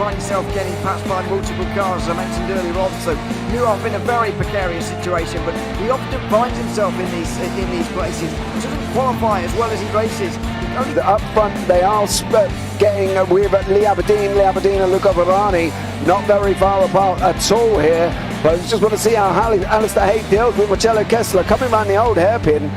find yourself getting passed by multiple cars, as I mentioned earlier on. So Nuoff in a very precarious situation, but he often finds himself in these places. He doesn't qualify as well as he races. Up front, they are getting with Lee Aberdeen and Luca Varani, not very far apart at all here. But I just want to see how Alistair Hay deals with Marcello Kessler coming around the old hairpin.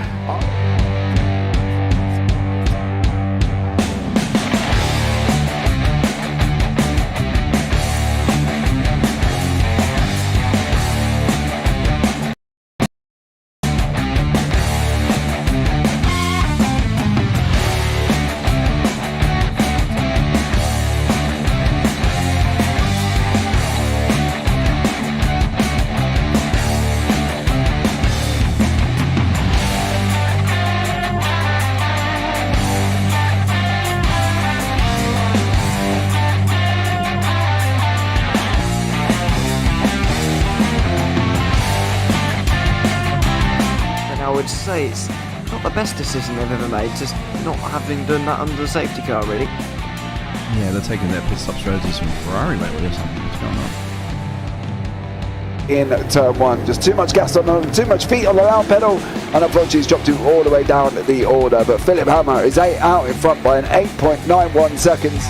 I would say it's not the best decision they've ever made, just not having done that under the safety car, really. Yeah, they're taking their pit stop strategies from Ferrari lately or something. What's going on? In turn one, just too much gas on them, too much feet on the loud pedal, and approaches dropped to all the way down the order. But Philip Hammer is out in front by an 8.91 seconds.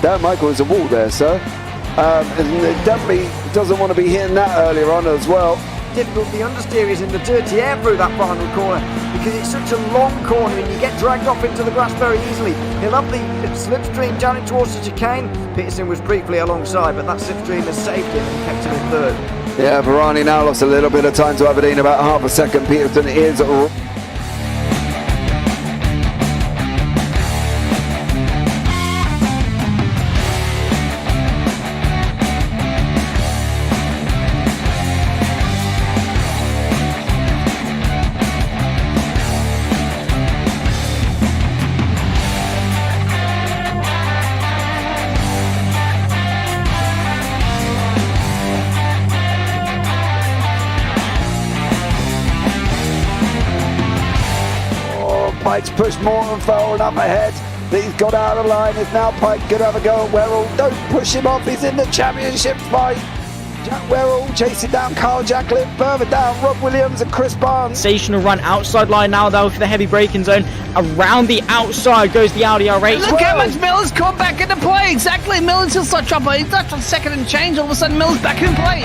Dan Michael is a wall there, sir. And definitely doesn't want to be hitting that earlier on as well. Difficult, the understeer is in the dirty air through that final corner because it's such a long corner and you get dragged off into the grass very easily. He'll have the slipstream down towards the chicane. Peterson was briefly alongside, but that slipstream has saved him and kept him in third. Yeah, Varani now lost a little bit of time to Aberdeen, about half a second. Peterson is Pike's pushed Morton forward up ahead. He's got out of line. Is now Pike going to have a go at Werrell? Don't push him off. He's in the championship fight. Jack Werrell chasing down Carl Jacklin. Further down, Rob Williams and Chris Barnes. Sensational run outside line now though for the heavy braking zone. Around the outside goes the Audi R8. Look how much Miller's come back into play. Exactly. Miller's still such up. He's left on second and change. All of a sudden Miller's back in play.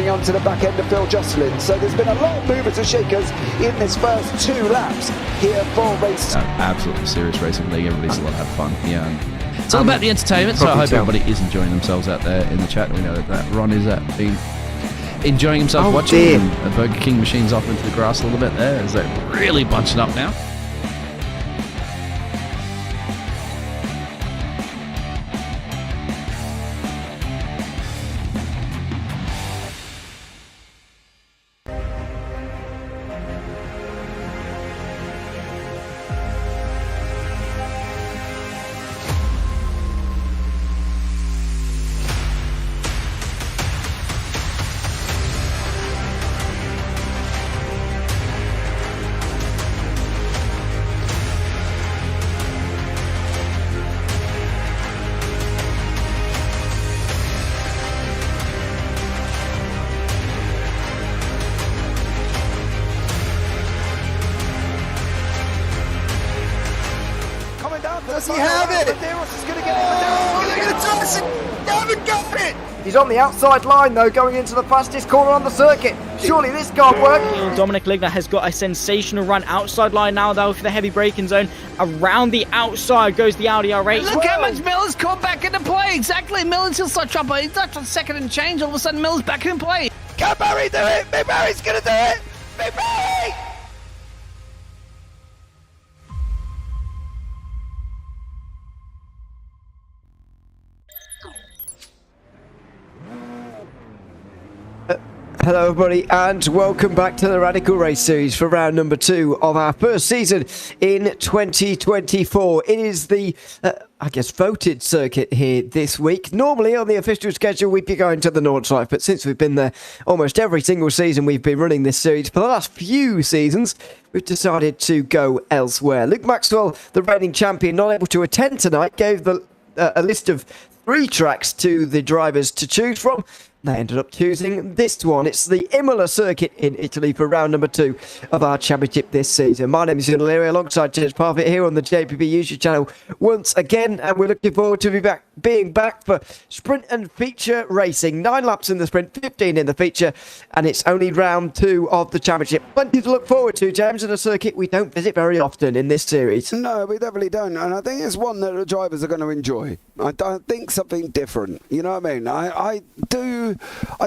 On to the back end of Phil Jocelyn. So there's been a lot of movers and shakers in this first 2 laps here for race. Absolutely serious racing league. Everybody's a lot of fun. Yeah, it's all about the entertainment. So I hope everybody is enjoying themselves out there in the chat. We know that Ron is been enjoying himself watching. The Burger King machines off into the grass a little bit there as they're really bunching up now. Does he have it? Medeiros is going to get it. Oh, look at the toss. They haven't got it. He's on the outside line though, going into the fastest corner on the circuit. Surely this can't work. Dominic Ligner has got a sensational run outside line now though for the heavy braking zone. Around the outside goes the Audi R8. Look how much Miller's caught back into play. Exactly. Miller's still such trouble. He's not on second and change. All of a sudden, Miller's back in play. Can Barry do it? Big Barry's going to do it. Big Barry. Hello everybody and welcome back to the Radical Race Series for round number 2 of our first season in 2024. It is the, voted circuit here this week. Normally on the official schedule we'd be going to the Nordside, but since we've been there almost every single season we've been running this series for the last few seasons, we've decided to go elsewhere. Luke Maxwell, the reigning champion, not able to attend tonight, gave a list of 3 tracks to the drivers to choose from. They ended up choosing this one. It's the Imola circuit in Italy for round number 2 of our championship this season. My name is Ewan O'Leary alongside James Parfitt here on the JPB YouTube channel once again, and we're looking forward to being back for sprint and feature racing. 9 laps in the sprint, 15 in the feature, and it's only round 2 of the championship. Plenty to look forward to, James, and a circuit we don't visit very often in this series. No, we definitely don't, and I think it's one that the drivers are going to enjoy. I think something different, you know what I mean? I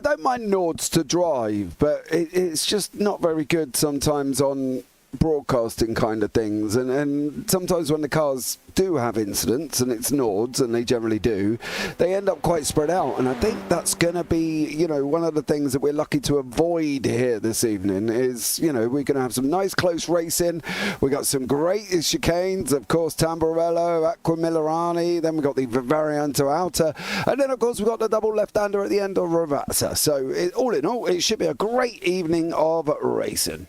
don't mind Nords to drive, but it's just not very good sometimes on broadcasting kind of things, and sometimes when the cars do have incidents, and it's Nords, and they generally do, they end up quite spread out, and I think that's going to be, you know, one of the things that we're lucky to avoid here this evening is, you know, we're going to have some nice close racing. We got some great chicanes, of course, Tamburello, Aquamillerani, then we got the Varianto Outer, and then of course we've got the double left-hander at the end of Ravazza. So all in all, it should be a great evening of racing.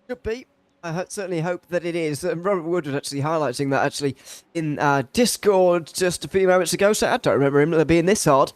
Could be. I certainly hope that it is. Robert Wood was actually highlighting that actually in Discord just a few moments ago, so I don't remember him being this hard.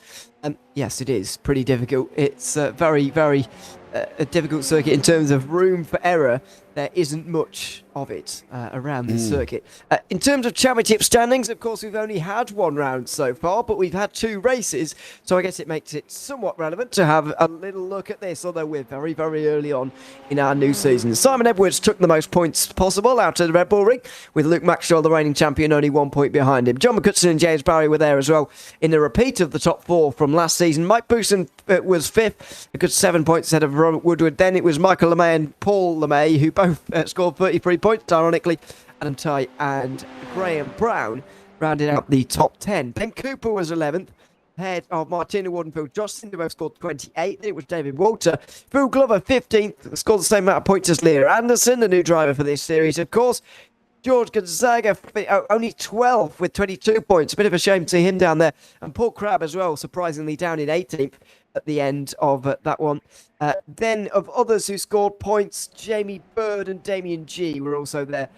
Yes, it is pretty difficult. It's very, very a difficult circuit in terms of room for error. There isn't much of it around this circuit. In terms of championship standings, of course, we've only had 1 round so far, but we've had 2 races, so I guess it makes it somewhat relevant to have a little look at this, although we're very, very early on in our new season. Simon Edwards took the most points possible out of the Red Bull Ring, with Luke Maxwell, the reigning champion, only 1 point behind him. John McCutcheon and James Barry were there as well in a repeat of the top 4 from last season. Mike Booson was 5th, a good 7 points ahead of Robert Woodward. Then it was Michael LeMay and Paul LeMay, who both scored 33 points, ironically. Adam Ty and Graham Brown rounded out the top 10. Ben Cooper was 11th, ahead of Martina Wardenfield. Josh Cinder both scored 28. Then it was David Walter. Phil Glover, 15th, scored the same amount of points as Leah Anderson, the new driver for this series, of course. George Gonzaga, only 12th with 22 points. A bit of a shame to see him down there. And Paul Crabb as well, surprisingly down in 18th at the end of that one. Then of others who scored points, Jamie Bird and Damien G were also there.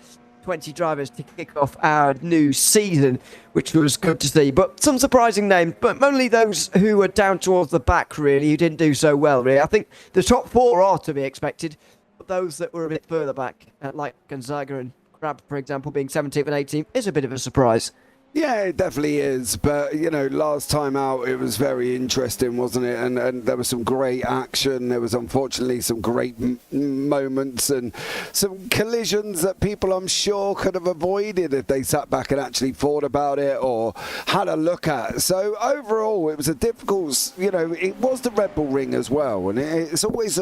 20 drivers to kick off our new season, which was good to see. But some surprising names, but only those who were down towards the back, really, who didn't do so well, really. I think the top 4 are to be expected, but those that were a bit further back, like Gonzaga and Crab, for example, being 17th and 18th, is a bit of a surprise. Yeah, it definitely is. But, you know, last time out, it was very interesting, wasn't it? And there was some great action. There was, unfortunately, some great moments and some collisions that people, I'm sure, could have avoided if they sat back and actually thought about it or had a look at. So, overall, it was a difficult, you know, it was the Red Bull Ring as well. And it's always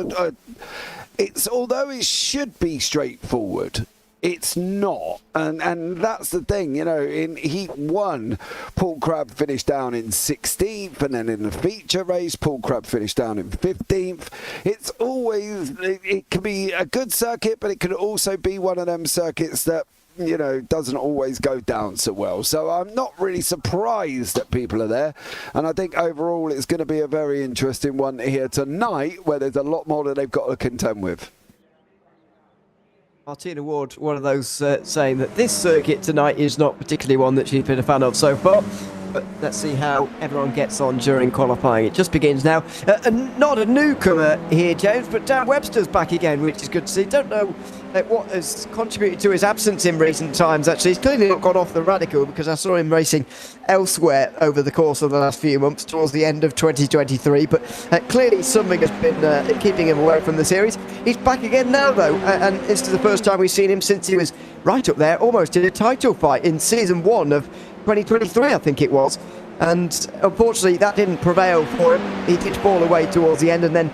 although it should be straightforward, it's not, and that's the thing, you know. In Heat 1, Paul Crabb finished down in 16th, and then in the feature race, Paul Crabb finished down in 15th. It's always, it can be a good circuit, but it could also be one of them circuits that, you know, doesn't always go down so well. So I'm not really surprised that people are there, and I think overall it's going to be a very interesting one here tonight, where there's a lot more that they've got to contend with. Martina Ward, one of those saying that this circuit tonight is not particularly one that she's been a fan of so far. But let's see how everyone gets on during qualifying. It just begins now. Not a newcomer here, James, but Dan Webster's back again, which is good to see. Don't know what has contributed to his absence in recent times, actually. He's clearly not gone off the radical, because I saw him racing elsewhere over the course of the last few months, towards the end of 2023. But clearly something has been keeping him away from the series. He's back again now, though, and this is the first time we've seen him since he was right up there, almost in a title fight in Season 1 of 2023, I think it was. And unfortunately that didn't prevail for him. He did fall away towards the end, and then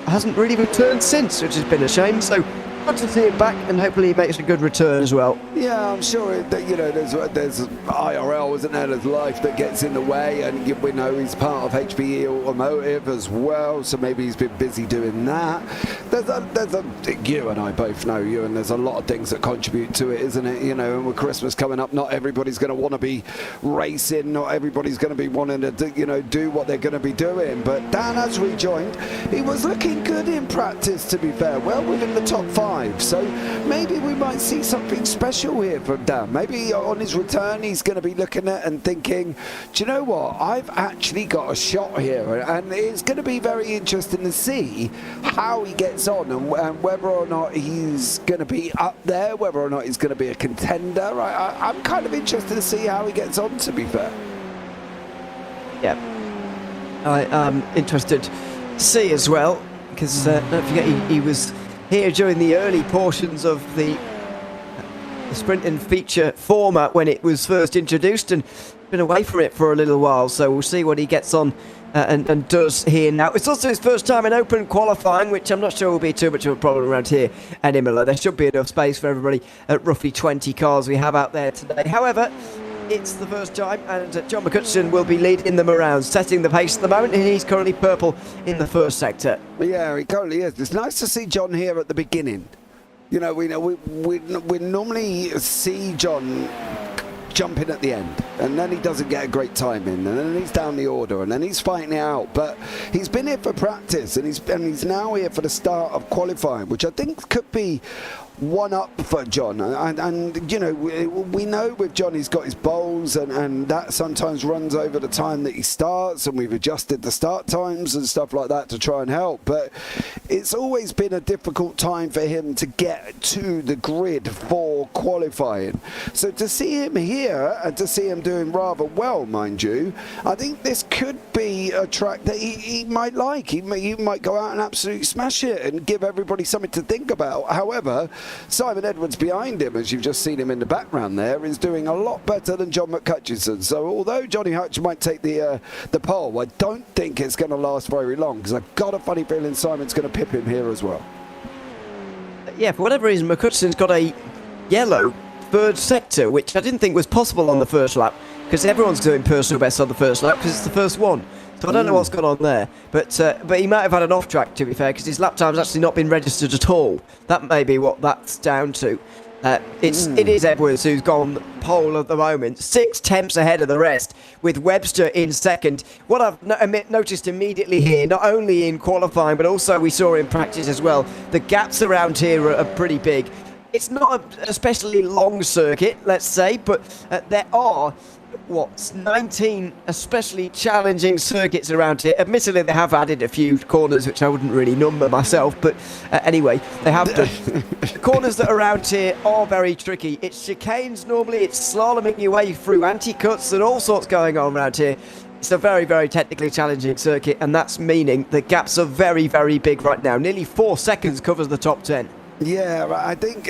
hasn't really returned since, which has been a shame. So good to see him back, and hopefully he makes a good return as well. Yeah, I'm sure that, there's IRL, isn't there? There's life that gets in the way, and we know he's part of HPE Automotive as well, so maybe he's been busy doing that. You and I both know, and there's a lot of things that contribute to it, isn't it? And with Christmas coming up, not everybody's going to want to be racing, not everybody's going to be wanting to do what they're going to be doing. But Dan has rejoined. He was looking good in practice, to be fair, well within the top 5. So maybe we might see something special here from Dan. Maybe on his return he's going to be looking at and thinking, do you know what, I've actually got a shot here, and it's going to be very interesting to see how he gets on, and whether or not he's going to be up there, whether or not he's going to be a contender. I'm kind of interested to see how he gets on, to be fair. Yeah, I am interested to see as well, because don't forget he was here during the early portions of the sprint and feature format when it was first introduced, and been away from it for a little while, so we'll see what he gets on and does here now. It's also his first time in open qualifying, which I'm not sure will be too much of a problem around here at Imola. There should be enough space for everybody at roughly 20 cars we have out there today. However, it's the first time, and John McCutcheon will be leading them around, setting the pace at the moment, and he's currently purple in the first sector. Yeah, he currently is. It's nice to see John here at the beginning. We normally see John jump in at the end, and then he doesn't get a great time in, and then he's down the order, and then he's fighting it out. But he's been here for practice, and he's now here for the start of qualifying, which I think could be one up for John. And we know with John he's got his bowls, and that sometimes runs over the time that he starts, and we've adjusted the start times and stuff like that to try and help. But it's always been a difficult time for him to get to the grid for qualifying. So to see him here, and to see him doing rather well, mind you, I think this could be a track that he might like. He might go out and absolutely smash it and give everybody something to think about. However, Simon Edwards behind him, as you've just seen him in the background there, is doing a lot better than John McCutcheon. So although Johnny Hutch might take the pole, I don't think it's going to last very long, because I've got a funny feeling Simon's going to pip him here as well. Yeah, for whatever reason, McCutcheon's got a yellow third sector, which I didn't think was possible on the first lap, because everyone's doing personal best on the first lap because it's the first one. So I don't know what's gone on there, but he might have had an off track, to be fair, because his lap time's actually not been registered at all. That may be what that's down to. It is Edwards who's gone pole at the moment, 6 tenths ahead of the rest, with Webster in second. What I've noticed immediately here, not only in qualifying, but also we saw in practice as well, the gaps around here are pretty big. It's not an especially long circuit, let's say, but there are 19 especially challenging circuits around here. Admittedly, they have added a few corners which I wouldn't really number myself, but anyway, they have done. The corners that are around here are very tricky. It's chicanes normally, it's slaloming your way through anti-cuts and all sorts going on around here. It's a very, very technically challenging circuit, and that's meaning the gaps are very, very big right now. Nearly 4 seconds covers the top 10. Yeah, I think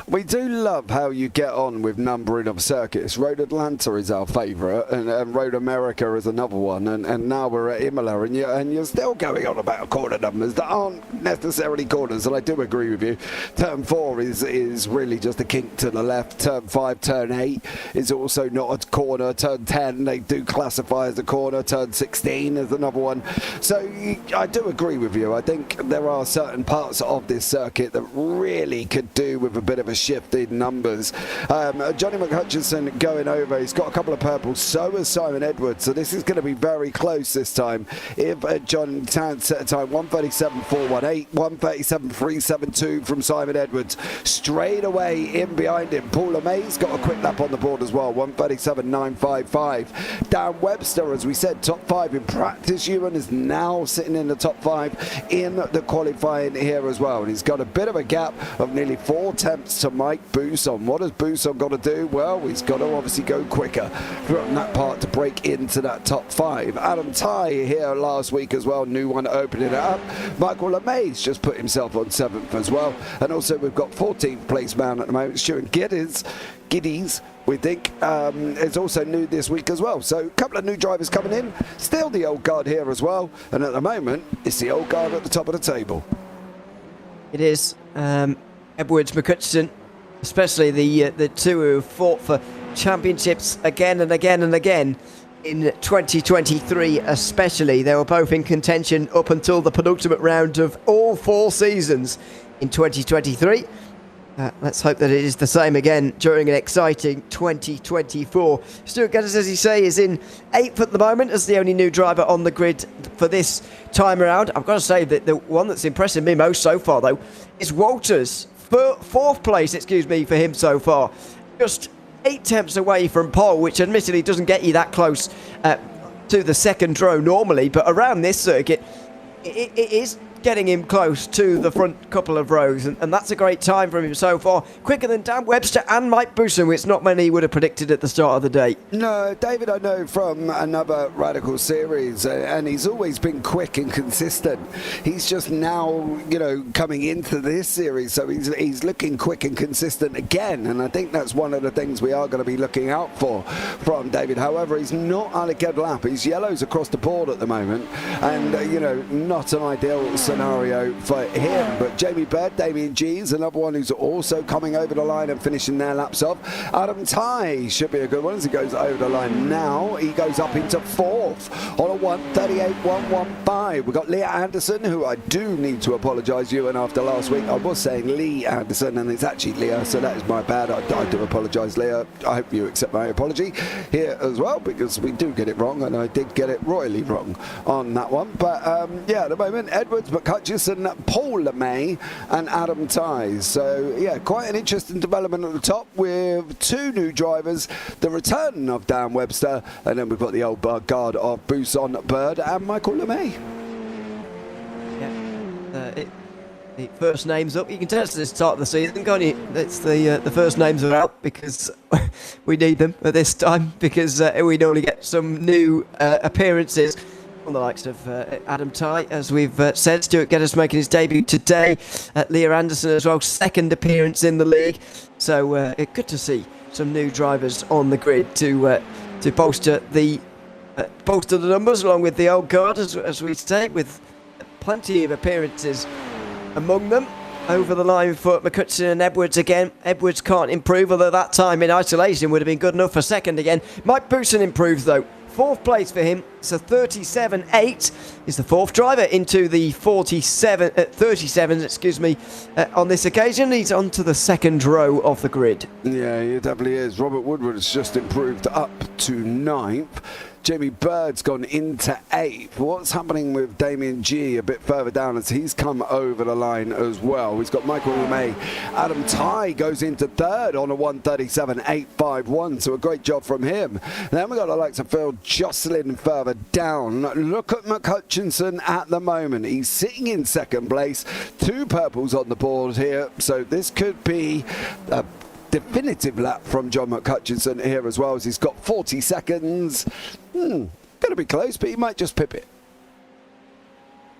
we do love how you get on with numbering of circuits. Road Atlanta is our favourite, and Road America is another one, and now we're at Imola, and you're still going on about corner numbers that aren't necessarily corners, and I do agree with you. Turn 4 is really just a kink to the left. Turn 5, turn 8 is also not a corner. Turn 10 they do classify as a corner. Turn 16 is another one. So I do agree with you. I think there are certain parts parts of this circuit that really could do with a bit of a shift in numbers. Johnny McHutchison going over. He's got a couple of purples. So has Simon Edwards. So this is going to be very close this time. If John Tan set a time 1:37.418, 1:37.372 from Simon Edwards. Straight away in behind him, Paul LeMay's got a quick lap on the board as well, 1:37.955. Dan Webster, as we said, top 5 in practice. Ewan is now sitting in the top 5 in the qualifying here as well. And he's got a bit of a gap of nearly 4 tenths to Mike Bousson. What has Bousson got to do? Well, he's got to obviously go quicker from that part to break into that top 5. Adam Tighe here last week as well, new one opening it up. Michael LeMay's just put himself on 7th as well. And also we've got 14th place man at the moment, Stuart Giddies, we think, is also new this week as well. So a couple of new drivers coming in, still the old guard here as well, and at the moment it's the old guard at the top of the table. It is Edwards, McHutchison, especially the two who have fought for championships again and again and again in 2023 especially. They were both in contention up until the penultimate round of all 4 seasons in 2023. Let's hope that it is the same again during an exciting 2024. Stuart Geddes, as you say, is in 8th at the moment as the only new driver on the grid for this time around. I've got to say that the one that's impressing me most so far, though, is Walters. 4th place, for him so far. Just 8 tenths away from pole, which admittedly doesn't get you that close to the second row normally, but around this circuit, it is getting him close to the front couple of rows, and that's a great time from him so far. Quicker than Dan Webster and Mike Bousson, which not many would have predicted at the start of the day. No, David I know from another Radical series, and he's always been quick and consistent. He's just now, coming into this series, so he's looking quick and consistent again, and I think that's one of the things we are going to be looking out for from David. However, he's not on a good lap. He's yellows across the board at the moment, and not an ideal scenario for him. But Jamie Bird, Damien G is another one who's also coming over the line and finishing their laps off. Adam Tighe should be a good one as he goes over the line now. He goes up into 4th on a 1:38.115. We've got Leah Anderson, who I do need to apologise, Ewan, after last week. I was saying Lee Anderson and it's actually Leah, so that is my bad. I do apologise, Leah. I hope you accept my apology here as well, because we do get it wrong, and I did get it royally wrong on that one. But at the moment, Edwards, McHutchison, Paul LeMay and Adam Tighe. So yeah, quite an interesting development at the top with 2 new drivers, the return of Dan Webster, and then we've got the old guard of Bousson, Bird and Michael LeMay. Yeah, the first names up. You can tell us at the start of the season, can't you? It's the first names are out because we need them at this time, because we normally get some new appearances on the likes of Adam Tighe, as we've said. Stuart Geddes making his debut today. Leah Anderson as well, 2nd appearance in the league. So good to see some new drivers on the grid to bolster the numbers along with the old guard, as we say, with plenty of appearances among them. Over the line for McHutchison and Edwards again. Edwards can't improve, although that time in isolation would have been good enough for 2nd again. Mike Bousson improves though. 4th place for him, so 37.8 is the 4th driver into the 37s, on this occasion. He's on to the 2nd row of the grid. Yeah, he definitely is. Robert Woodward has just improved up to 9th. Jamie Bird's gone into 8th. What's happening with Damien G a bit further down as he's come over the line as well? He's got Michael LeMay. Adam Tighe goes into 3rd on a 1:37.851, so a great job from him. Then we've got the likes of Phil Jocelyn further down. Look at McHutchison at the moment. He's sitting in 2nd place. 2 purples on the board here, so this could be a definitive lap from John McHutchison here as well, as he's got 40 seconds. Going to be close, but he might just pip it.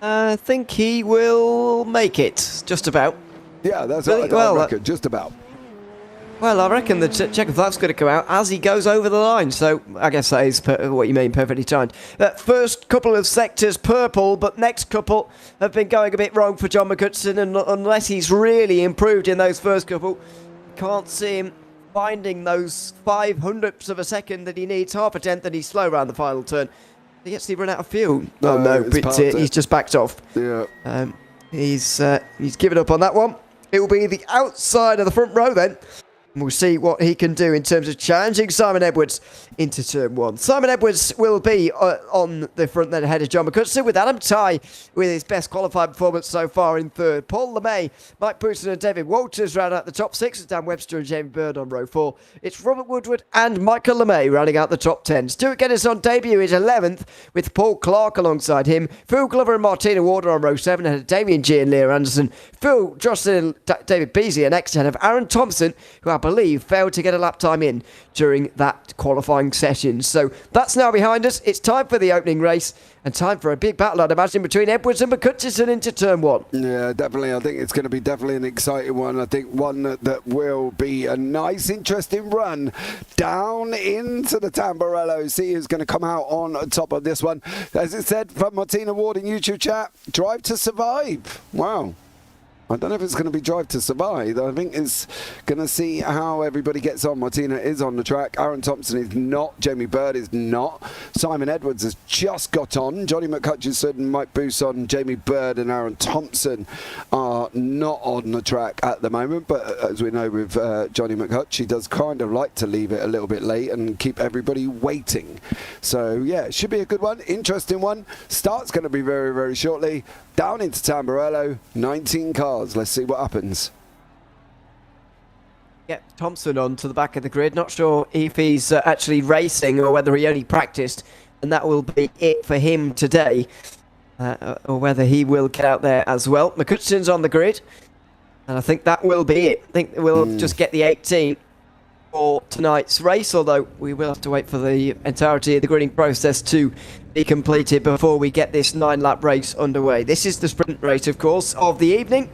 I think he will make it, just about. Yeah, that's what I reckon, just about. Well, I reckon the check of flag's going to come out as he goes over the line, so I guess that is what you mean, perfectly timed. First couple of sectors purple, but next couple have been going a bit wrong for John McHutchison, and unless he's really improved in those first couple, can't see him finding those 500ths of a second that he needs. 1/2 a tenth, and he's slow around the final turn. He gets to run out of fuel. Oh no, but he's just backed off. Yeah. He's given up on that one. It will be the outside of the front row then. And we'll see what he can do in terms of challenging Simon Edwards into turn 1. Simon Edwards will be on the front then ahead of John McCutcheon, with Adam Tighe with his best qualified performance so far in third. Paul LeMay, Mike Bousson and David Walters round out the top 6, with Dan Webster and Jamie Bird on row 4. It's Robert Woodward and Michael LeMay rounding out the top 10. Stuart Guinness on debut is 11th, with Paul Clark alongside him. Phil Glover and Martina Warder on row 7 ahead of Damien G and Leo Anderson. Phil, Jocelyn, David Beasley are next ahead of Aaron Thompson, who I believe failed to get a lap time in during that qualifying session. So that's now behind us. It's time for the opening race and time for a big battle, I'd imagine, between Edwards and McCutcheon into turn 1. Yeah, definitely. I think it's going to be definitely an exciting one. I think one that will be a nice, interesting run down into the Tamburello. See who's going to come out on top of this one. As it said from Martina Ward in YouTube chat, drive to survive. Wow. I don't know if it's going to be drive to survive. I think it's going to see how everybody gets on. Martina is on the track. Aaron Thompson is not. Jamie Bird is not. Simon Edwards has just got on. Johnny McCutcheon, Mike Bousson, Jamie Bird and Aaron Thompson are not on the track at the moment. But as we know with Johnny McCutcheon, he does kind of like to leave it a little bit late and keep everybody waiting. So, yeah, it should be a good one. Interesting one. Start's going to be very, very shortly. Down into Tamburello, 19 cars. Let's see what happens. Get Thompson on to the back of the grid. Not sure if he's actually racing or whether he only practiced, and that will be it for him today, or whether he will get out there as well. McCutcheon's on the grid, and I think that will be it. I think we'll just get the 18 for tonight's race, although we will have to wait for the entirety of the gridding process to be completed before we get this 9-lap race underway. This is the sprint race, of course, of the evening,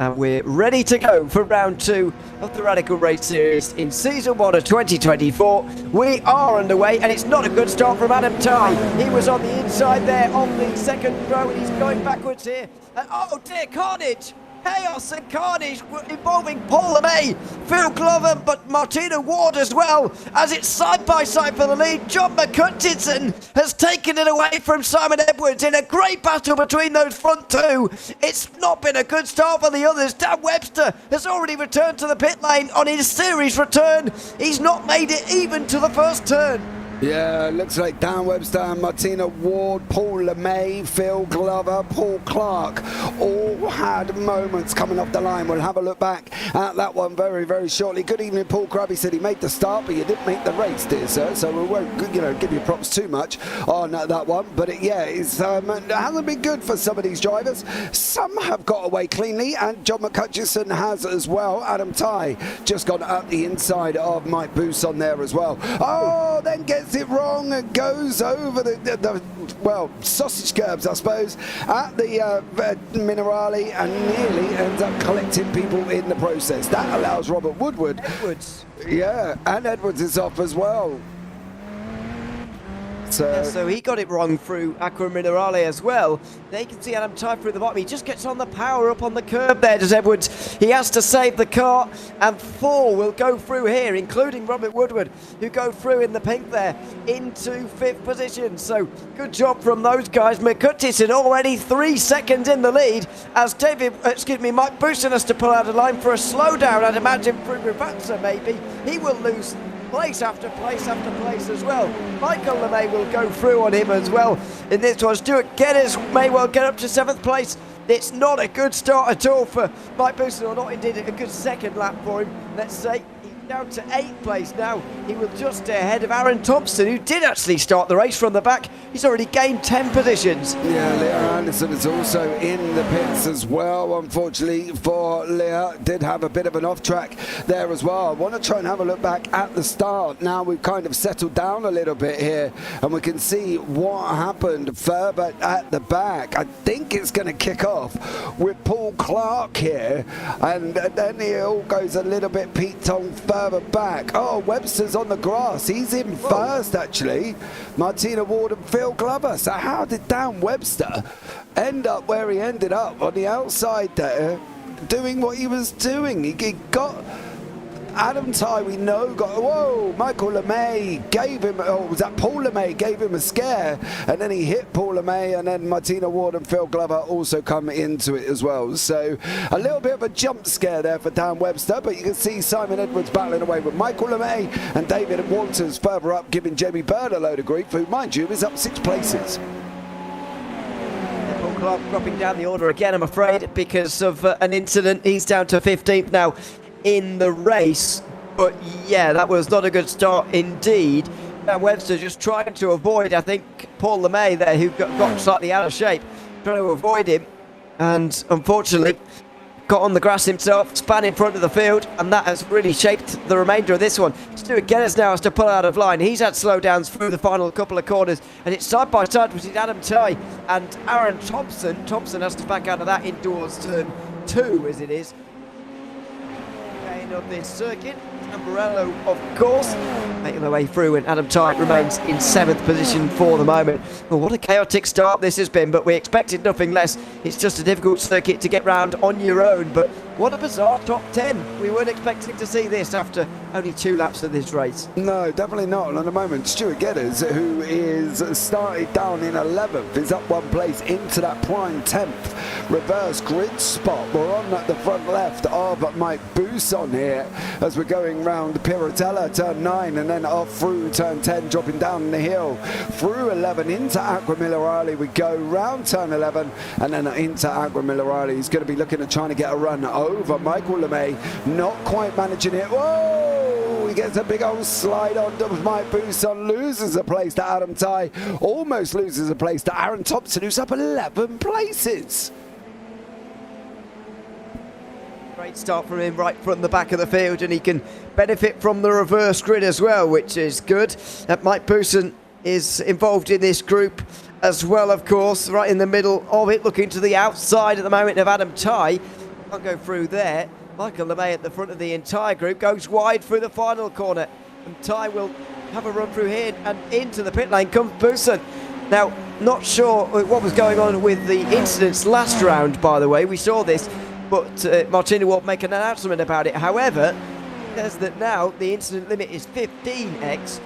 and we're ready to go for round 2 of the Radical Race Series in Season 1 of 2024. We are underway, and it's not a good start from Adam Tighe. He was on the inside there on the second row, and he's going backwards here. And oh dear, carnage! Chaos and carnage involving Paul LeMay, Phil Glover, but Martina Ward as well, as it's side by side for the lead. John McCutcheon has taken it away from Simon Edwards in a great battle between those front two. It's not been a good start for the others. Dan Webster has already returned to the pit lane on his series return. He's not made it even to the first turn. Yeah, looks like Dan Webster, Martina Ward, Paul LeMay, Phil Glover, Paul Clark all had moments coming off the line. We'll have a look back at that one very, very shortly. Good evening, Paul Crabby said he made the start, but you didn't make the race, dear sir, so we won't, give you props too much on that one. But it hasn't been good for some of these drivers. Some have got away cleanly, and John McCutcheon has as well. Adam Tighe just gone up the inside of Mike Bousson there as well. Oh, then gets it wrong and goes over the sausage curbs, I suppose, at the Minerale, and nearly ends up collecting people in the process. That allows Robert Woodward. Edwards. Yeah, and Edwards is off as well. So he got it wrong through Aqua Minerale as well. There you can see Adam Tighe through the bottom. He just gets on the power up on the curb there, does Edwards. He has to save the car, and 4 will go through here, including Robert Woodward, who go through in the pink there into 5th position. So good job from those guys. McCutcheon already 3 seconds in the lead, as Mike Bousson has to pull out a line for a slowdown, I'd imagine, through Rivatsa maybe. He will lose place after place after place as well. Michael LeMay will go through on him as well in this one. Stuart Guinness may well get up to 7th place. It's not a good start at all for Mike Bousson, or not indeed a good second lap for him, let's say. Down to 8th place now. He will just stay ahead of Aaron Thompson, who did actually start the race from the back. He's already gained 10 positions. Yeah, Leah Anderson is also in the pits as well. Unfortunately for Leah, did have a bit of an off track there as well. I want to try and have a look back at the start. Now we've kind of settled down a little bit here, and we can see what happened further at the back. I think it's going to kick off with Paul Clark here, and then he all goes a little bit Pete Tong further back. Oh, Webster's on the grass. He's in first, actually. Martina Ward and Phil Glover. So how did Dan Webster end up where he ended up on the outside there, doing what he was doing? He got Adam Tighe, we know, Michael LeMay gave him, was that Paul LeMay gave him a scare, and then he hit Paul LeMay, and then Martina Ward and Phil Glover also come into it as well. So a little bit of a jump scare there for Dan Webster, but you can see Simon Edwards battling away with Michael LeMay, and David Walters further up giving Jamie Bird a load of grief, who, mind you, is up 6 places. Paul Clark dropping down the order again, I'm afraid, because of an incident. He's down to 15th now in the race, but yeah, that was not a good start indeed. Dan Webster just trying to avoid, I think, Paul LeMay there, who got slightly out of shape, trying to avoid him, and unfortunately got on the grass himself, span in front of the field, and that has really shaped the remainder of this one. Stuart Guinness now has to pull out of line. He's had slowdowns through the final couple of corners, and it's side by side between Adam Tighe and Aaron Thompson. Thompson has to back out of that indoors turn 2 as it is. Of this circuit, Ambrello, of course, making their way through, and Adam Tighe remains in 7th position for the moment. Well, what a chaotic start this has been, but we expected nothing less. It's just a difficult circuit to get round on your own, but what a bizarre top 10. We weren't expecting to see this after only 2 laps of this race. No, definitely not. And at the moment, Stuart Gedders, who is started down in 11th, is up 1 place into that prime 10th reverse grid spot. We're on at the front left of Mike Bousson here as we're going round Piratella turn 9, and then off through turn 10, dropping down the hill through 11 into Aquamillarali. We go round turn 11 and then into Aquamillarali. He's going to be looking at trying to get a run over Michael LeMay, not quite managing it. Whoa! He gets a big old slide on Mike Bousson, loses a place to Adam Tighe, almost loses a place to Aaron Thompson, who's up 11 places. Great start from him right from the back of the field, and he can benefit from the reverse grid as well, which is good. Mike Bousson is involved in this group as well, of course, right in the middle of it, looking to the outside at the moment of Adam Tighe. Can't go through there. Michael LeMay at the front of the entire group goes wide through the final corner, and Tighe will have a run through here, and into the pit lane comes Bousson. Now, not sure what was going on with the incidents last round, by the way. We saw this, but Martina will make an announcement about it. However, says that now the incident limit is 15x,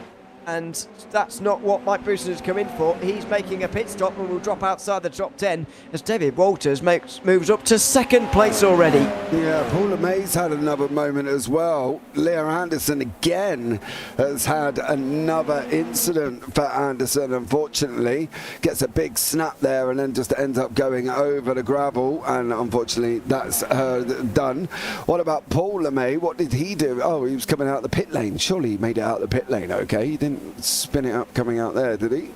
and that's not what Mike Bousson has come in for. He's making a pit stop and will drop outside the top 10 as David Walters moves up to 2nd place already. Yeah, Paul LeMay's had another moment as well. Leah Anderson again has had another incident for Anderson, unfortunately. Gets a big snap there and then just ends up going over the gravel, and unfortunately that's done. What about Paul LeMay? What did he do? Oh, he was coming out the pit lane. Surely he made it out the pit lane, okay? He didn't spin it up coming out there, did he?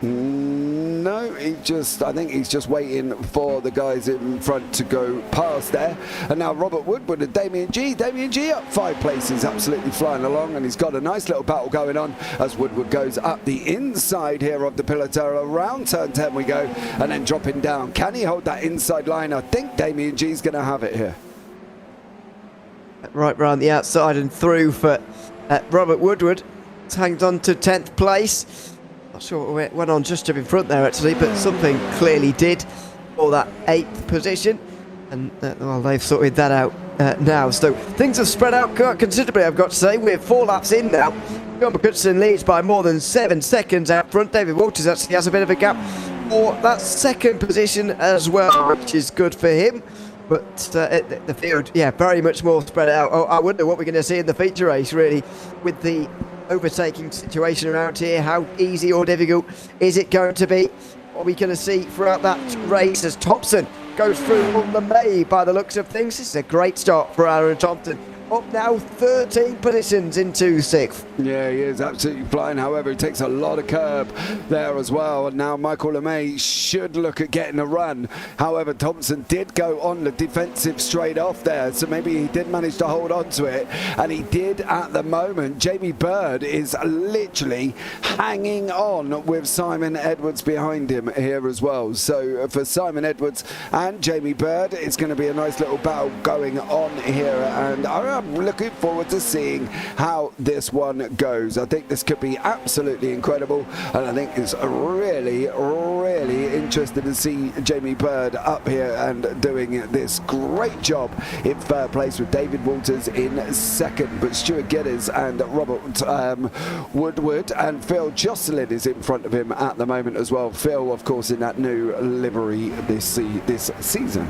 No, I think he's just waiting for the guys in front to go past there. And now Robert Woodward and Damien G up 5 places, absolutely flying along, and he's got a nice little battle going on as Woodward goes up the inside here of the Pilatera. Around turn 10 we go, and then dropping down. Can he hold that inside line? I think Damien G's going to have it here. Right round the outside and through for Robert Woodward. Hangs on to 10th place. Not sure what went on just up in front there actually, but something clearly did for that 8th position, and well, they've sorted that out now. So things have spread out quite considerably, I've got to say. We're 4 laps in now. John Goodson leads by more than 7 seconds out front. David Walters actually has a bit of a gap for that 2nd position as well, which is good for him. But the field, yeah, very much more spread out. Oh, I wonder what we're going to see in the feature race, really, with the overtaking situation around here. How easy or difficult is it going to be? What are we going to see throughout that race as Thompson goes through on the May by the looks of things? This is a great start for Aaron Thompson. Up now 13 positions into 6th. Yeah, he is absolutely flying. However, he takes a lot of curb there as well. And now Michael LeMay should look at getting a run. However, Thompson did go on the defensive straight off there, so maybe he did manage to hold on to it. And he did at the moment. Jamie Bird is literally hanging on with Simon Edwards behind him here as well. So for Simon Edwards and Jamie Bird, it's going to be a nice little battle going on here. And I I'm looking forward to seeing how this one goes. I think this could be absolutely incredible, and I think it's really, really interesting to see Jamie Bird up here and doing this great job in third place with David Walters in second, but Stuart Geddes and Robert Woodward and Phil Jocelyn is in front of him at the moment as well. Phil, of course, in that new livery this season.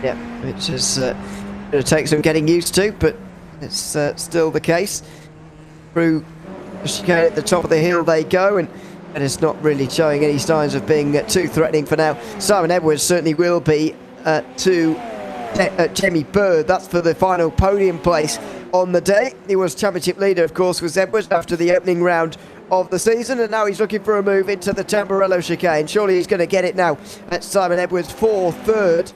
Yeah, which is going to take some getting used to, but it's still the case. Through the chicane at the top of the hill they go, and it's not really showing any signs of being too threatening for now. Simon Edwards certainly will be to Jamie Bird. That's for the final podium place on the day. He was championship leader, of course, was Edwards after the opening round of the season, and now he's looking for a move into the Tamburello chicane. Surely he's going to get it now. That's Simon Edwards for third.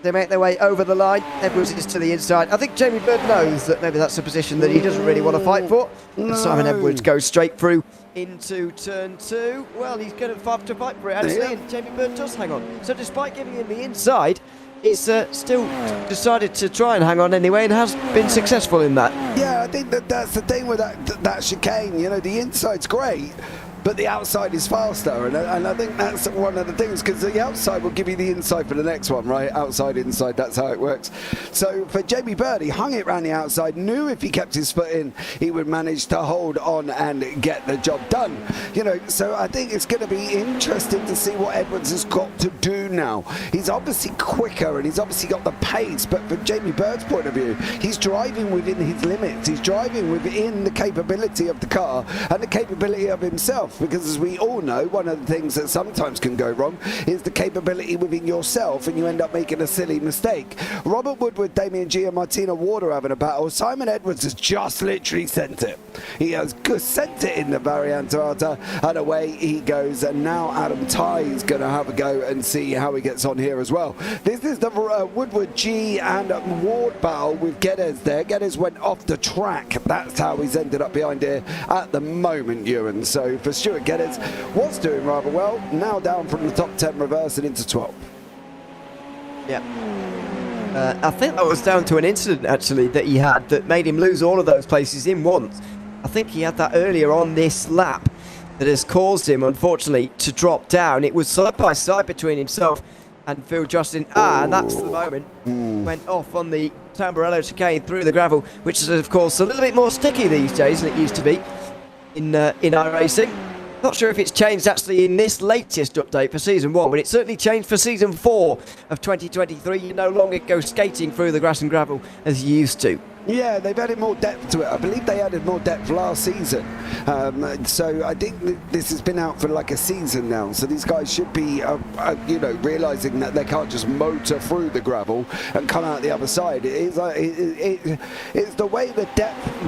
They make their way over the line. Edwards is to the inside. I think Jamie Bird knows that maybe that's a position that he doesn't really want to fight for. No. And Simon Edwards goes straight through into turn 2. Well, he's going to have to fight for it, actually, and Jamie Bird does hang on. So despite giving him the inside, he's still decided to try and hang on anyway, and has been successful in that. Yeah, I think that's the thing with that chicane. You know, the inside's great, but the outside is faster, and I think that's one of the things, because the outside will give you the inside for the next one, right? Outside, inside, that's how it works. So for Jamie Bird, he hung it around the outside, knew if he kept his foot in, he would manage to hold on and get the job done. You know, so I think it's going to be interesting to see what Edwards has got to do now. He's obviously quicker, and he's obviously got the pace, but from Jamie Bird's point of view, he's driving within his limits. He's driving within the capability of the car and the capability of himself. Because as we all know, one of the things that sometimes can go wrong is the capability within yourself, and you end up making a silly mistake. Robert Woodward, Damien G and Martina Ward are having a battle. Simon Edwards has just literally sent it. He has sent it in the Variantarata, and away he goes. And now Adam Ty is going to have a go and see how he gets on here as well. This is the Woodward G and Ward battle with Geddes there. Geddes went off the track. That's how he's ended up behind here at the moment, Ewan. So for Stuart Geddes, was doing rather well, now down from the top 10, reversing into 12. Yeah. I think that was down to an incident, actually, that he had that made him lose all of those places in once. I think he had that earlier on this lap that has caused him, unfortunately, to drop down. It was side by side between himself and Phil Justin. And that's the moment. Went off on the Tamburello chicane through the gravel, which is, of course, a little bit more sticky these days than it used to be in iRacing. Not sure if it's changed actually in this latest update for Season 1, but it certainly changed for Season 4 of 2023. You no longer go skating through the grass and gravel as you used to. Yeah, they've added more depth to it. I believe they added more depth last season. So I think this has been out for like a season now. So these guys should be, you know, realising that they can't just motor through the gravel and come out the other side. It's the way the depth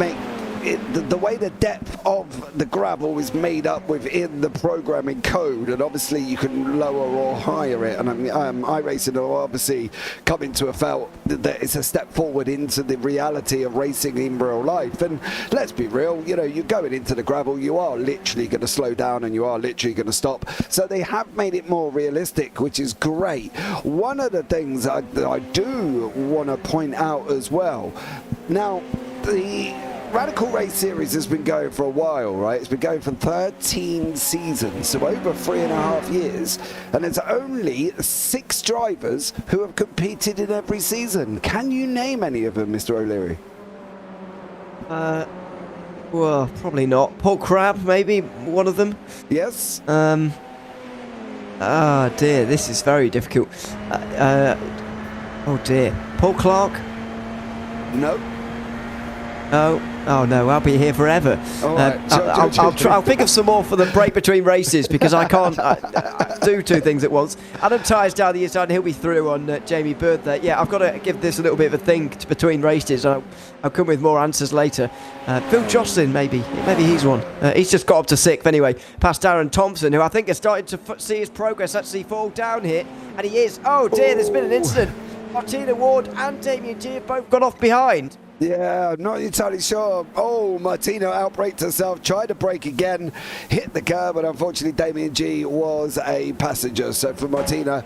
the way the depth of the gravel is made up within the programming code, and obviously you can lower or higher it, and iRacing will obviously coming to a felt that it's a step forward into the reality of racing in real life. And let's be real, you know, you're going into the gravel, you are literally going to slow down and you are literally going to stop. So they have made it more realistic, which is great. One of the things I do want to point out as well, now the Radical Race Series has been going for a while, right? It's been going for 13 seasons, so over 3.5 years, and there's only 6 drivers who have competed in every season. Can you name any of them, Mr. O'Leary? Well, probably not. Paul Crabb, maybe one of them. Yes. Dear, this is very difficult. Oh dear. Paul Clark? No. Oh no, I'll be here forever. Right. I'll think of some more for the break between races, because I can't do 2 things at once. Adam Ty's down the inside and he'll be through on Jamie Bird there. Yeah, I've got to give this a little bit of a think between races. I'll come with more answers later. Phil Jocelyn, maybe he's one. He's just got up to 6th anyway, past Darren Thompson, who I think is starting to see his progress actually fall down here, and he is. Oh dear, there's been an incident. Martina Ward and Damien G have both gone off behind. Yeah, I'm not entirely sure. Oh, Martina outbraked herself, tried to brake again, hit the curb, but unfortunately Damien G was a passenger. So for Martina,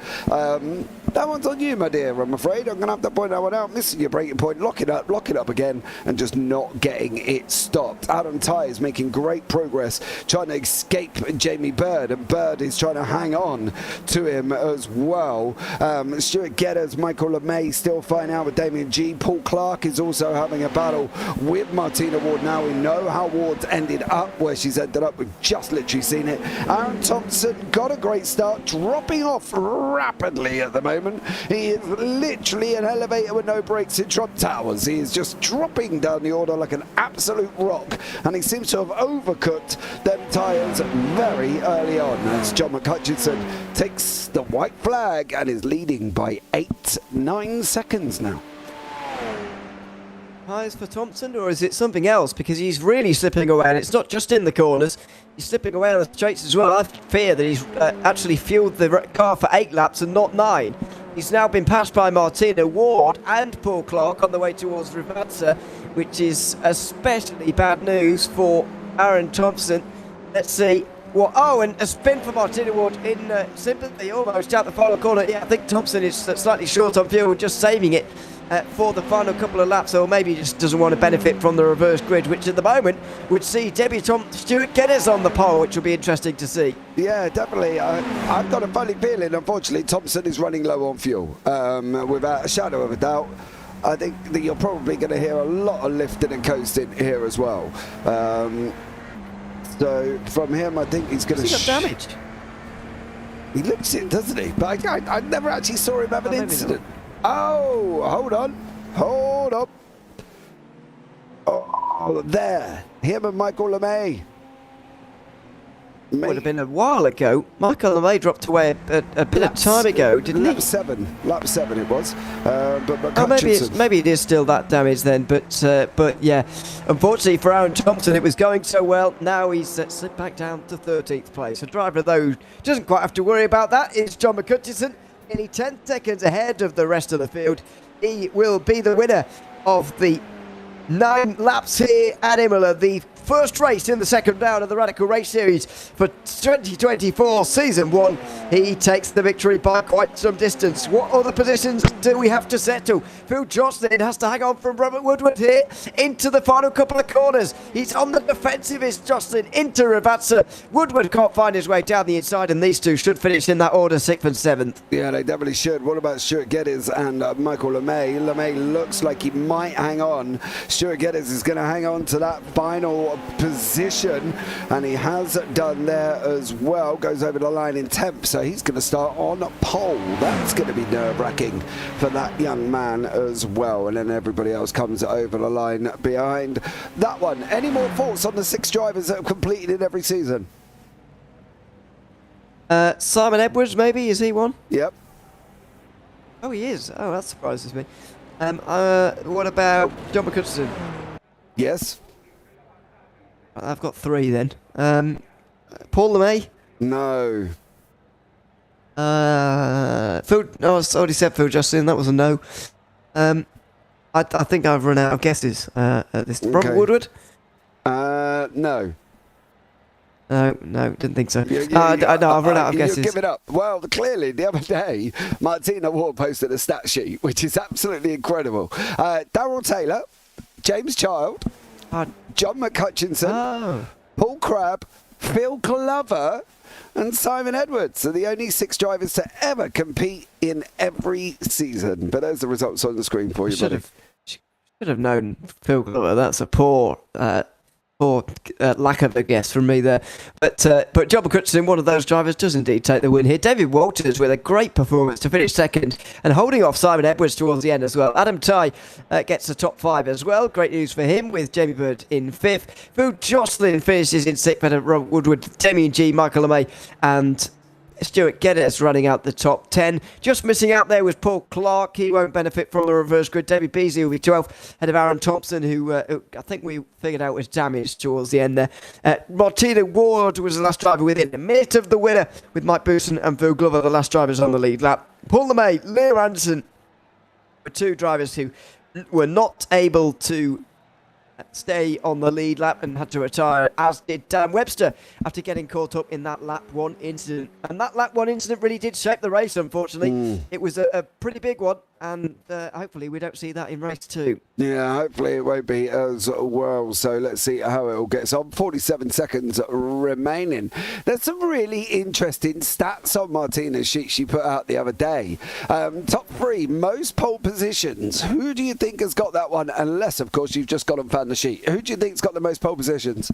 That one's on you, my dear, I'm afraid. I'm going to have to point that one out. Missing your braking point, lock it up again, and just not getting it stopped. Adam Ty is making great progress, trying to escape Jamie Bird, and Bird is trying to hang on to him as well. Stuart Geddes, Michael LeMay still fighting out with Damien G. Paul Clark is also having a battle with Martina Ward. Now we know how Ward's ended up, where she's ended up. We've just literally seen it. Aaron Thompson got a great start, dropping off rapidly at the moment. He is literally an elevator with no brakes in Trump Towers. He is just dropping down the order like an absolute rock, and he seems to have overcooked them tyres very early on as John McHutchinson takes the white flag and is leading by 8-9 seconds now. Highs for Thompson, or is it something else? Because he's really slipping away, and it's not just in the corners. He's slipping away on the straights as well. I fear that he's actually fueled the car for 8 laps and not 9. He's now been passed by Martina Ward and Paul Clark on the way towards Rivazza, which is especially bad news for Aaron Thompson. Let's see what... Oh, and a spin for Martina Ward in sympathy, almost out the final corner. Yeah, I think Thompson is slightly short on fuel, just saving it for the final couple of laps, or maybe just doesn't want to benefit from the reverse grid, which at the moment would see debutant Stuart Geddes on the pole, which will be interesting to see. Yeah, definitely. I've got a funny feeling, unfortunately, Thompson is running low on fuel, without a shadow of a doubt. I think that you're probably going to hear a lot of lifting and coasting here as well. So from him, I think he's going to... He got damaged. He looks it, doesn't he? But I never actually saw him have an incident. Oh, hold on. Oh, there. Him and Michael LeMay. Would have been a while ago. Michael LeMay dropped away a bit of time ago, didn't he? Lap 7 it was. But oh, maybe it is still that damage then. But yeah, unfortunately for Aaron Thompson, it was going so well. Now he's slipped back down to 13th place. A driver, though, doesn't quite have to worry about that. It's John McHutchinson, nearly 10 seconds ahead of the rest of the field. He will be the winner of the 9 laps here at Imola, the first race in the second round of the Radical Race Series for 2024 Season 1. He takes the victory by quite some distance. What other positions do we have to settle? Phil Jocelyn has to hang on from Robert Woodward here into the final couple of corners. He's on the defensive, is Jocelyn, into Rivazza. Woodward can't find his way down the inside, and these two should finish in that order, 6th and 7th. Yeah, they definitely should. What about Stuart Geddes and Michael LeMay? LeMay looks like he might hang on. Stuart Geddes is going to hang on to that final position, and he has done there as well. Goes over the line in 10th, so he's going to start on pole. That's going to be nerve-wracking for that young man as well, and then everybody else comes over the line behind that one. Any more thoughts on the 6 drivers that have completed in every season? Simon Edwards, maybe, is he one? Yep. Oh, he is. Oh, that surprises me. What about John McHutchinson? Yes. I've got 3 then. Paul LeMay? No. Phil, no, I already said Phil Jocelyn, that was a no. I think I've run out of guesses at this. Okay. Robert Woodward? No. No, didn't think so. No, I've run out of guesses. Give it up. Well, clearly, the other day, Martina Ward posted a stat sheet, which is absolutely incredible. Darrell Taylor, James Child, John McHutchinson, Paul Crabb, Phil Glover, and Simon Edwards are the only 6 drivers to ever compete in every season. But there's the results on the screen for you, buddy. Should have known Phil Glover. That's a poor lack of a guess from me there. But John McHutchinson, one of those drivers, does indeed take the win here. David Walters with a great performance to finish 2nd and holding off Simon Edwards towards the end as well. Adam Ty gets the top 5 as well. Great news for him with Jamie Bird in 5th. Phil Jocelyn finishes in 6th, and Robert Woodward, Damien G, Michael LeMay and Stuart Geddes running out the top 10. Just missing out there was Paul Clark. He won't benefit from the reverse grid. David Beasley will be 12th, ahead of Aaron Thompson, who I think we figured out was damaged towards the end there. Martina Ward was the last driver within a minute of the winner, with Mike Booson and Phil Glover the last drivers on the lead lap. Paul LeMay, Leo Anderson were 2 drivers who were not able to stay on the lead lap and had to retire, as did Dan Webster after getting caught up in that lap 1 incident. And that lap 1 incident really did shape the race, unfortunately. It was a pretty big one, and hopefully we don't see that in race 2. Yeah, hopefully it won't be as well. So let's see how it all gets on. 47 seconds remaining. There's some really interesting stats on Martina's sheet she put out the other day. Top 3 most pole positions. Who do you think has got that one? Unless, of course, you've just gone and found the sheet. Who do you think's got the most pole positions?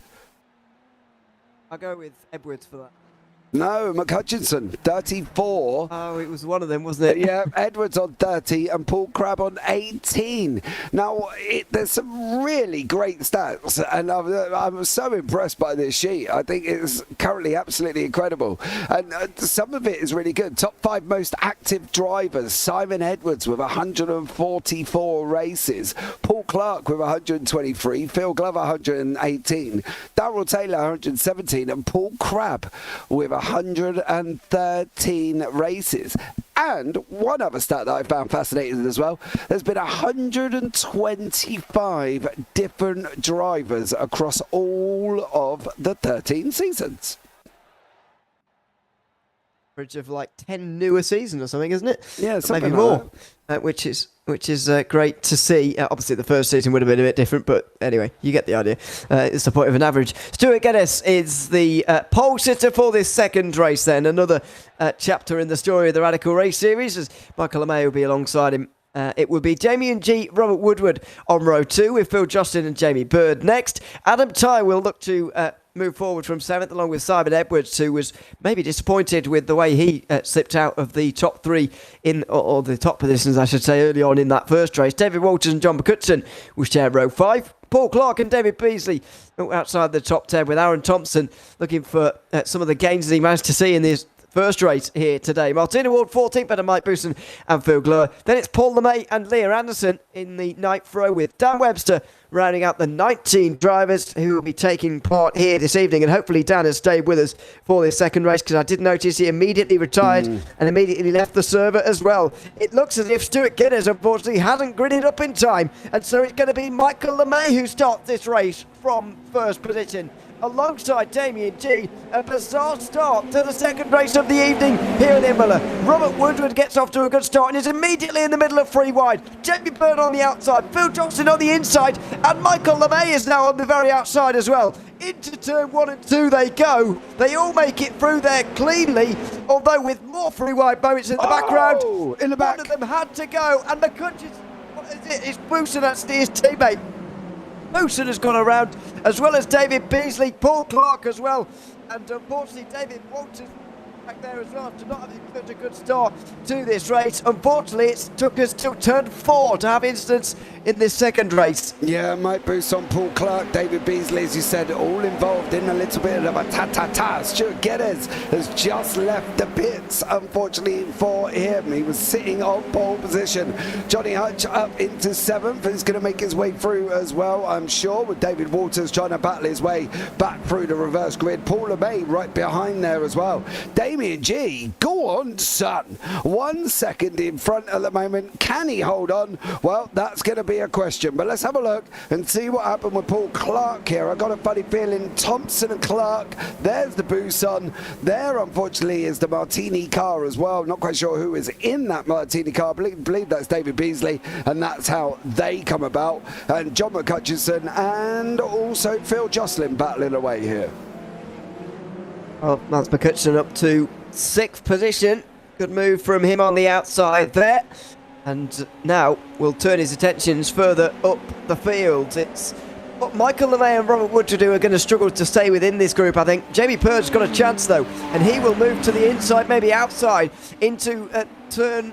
I'll go with Edwards for that. No, McHutchinson, 34. Oh, it was one of them, wasn't it? Yeah, Edwards on 30 and Paul Crabb on 18. Now, there's some really great stats, and I'm so impressed by this sheet. I think it's currently absolutely incredible. And some of it is really good. Top 5 most active drivers. Simon Edwards with 144 races. Paul Clark with 123. Phil Glover, 118. Darrell Taylor, 117. And Paul Crabb with 113 races. And one other stat that I found fascinating as well, there's been 125 different drivers across all of the 13 seasons. Average of like 10 newer season or something, isn't it? Yeah, maybe more, which is great to see. Obviously, the first season would have been a bit different, but anyway, you get the idea. It's the point of an average. Stuart Geddes is the pole sitter for this second race then. Another chapter in the story of the Radical Race Series, as Michael LeMay will be alongside him. It will be Jamie and G, Robert Woodward on row 2, with Phil Joslin and Jamie Bird next. Adam Tye will look to move forward from 7th, along with Simon Edwards, who was maybe disappointed with the way he slipped out of the top 3 or the top positions, I should say, early on in that first race. David Walters and John McCutcheon will share row 5. Paul Clark and David Beasley outside the top 10, with Aaron Thompson looking for some of the gains that he managed to see in this first race here today. Martina Ward 14th, better Mike Booson and Phil Glover. Then it's Paul LeMay and Leah Anderson in the 9th row, with Dan Webster rounding out the 19 drivers who will be taking part here this evening. And hopefully Dan has stayed with us for this second race, because I did notice he immediately retired and immediately left the server as well. It looks as if Stuart Geddes unfortunately hasn't gridded up in time, and so it's going to be Michael LeMay who starts this race from first position, alongside Damien G. A bizarre start to the second race of the evening here in Imola. Robert Woodward gets off to a good start and is immediately in the middle of 3 wide. Jamie Bird on the outside, Phil Johnson on the inside, and Michael LeMay is now on the very outside as well. Into turn 1 and 2 they go. They all make it through there cleanly, although with more 3 wide moments in the background. In the back. One of them had to go, and the country's, what is it? It's Booson, that's his teammate. Booson has gone around, as well as David Beasley, Paul Clark as well, and unfortunately David Walters back there as well, to not have such a good start to this race. Unfortunately, it took us till turn 4 to have incidents in this second race. Yeah, Mike Booson, Paul Clark, David Beasley, as you said, all involved in a little bit of a ta-ta-ta. Stuart Geddes has just left the pits, unfortunately for him. He was sitting on pole position. Johnny Hutch up into 7th. He's going to make his way through as well, I'm sure, with David Walters trying to battle his way back through the reverse grid. Paul LeMay right behind there as well. Damien G, go on, son. 1 second in front at the moment. Can he hold on? Well, that's going to be a question, but let's have a look and see what happened with Paul Clark here. I got a funny feeling Thompson and Clark, there's the Booson. There, unfortunately, is the Martini car as well. Not quite sure who is in that Martini car. I believe that's David Beasley, and that's how they come about. And John McHutchinson and also Phil Joslin battling away here. Well, that's McCutcheon up to 6th position. Good move from him on the outside there. And now we'll turn his attentions further up the field. It's Michael LeMay and Robert Woodward who are going to struggle to stay within this group, I think. Jamie Bird's got a chance, though, and he will move to the inside, maybe outside, into turn,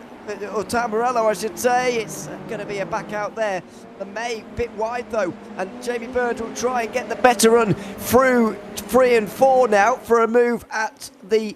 or Tamarello, I should say. It's going to be a back out there. LeMay a bit wide, though, and Jamie Bird will try and get the better run through 3 and 4 now for a move at the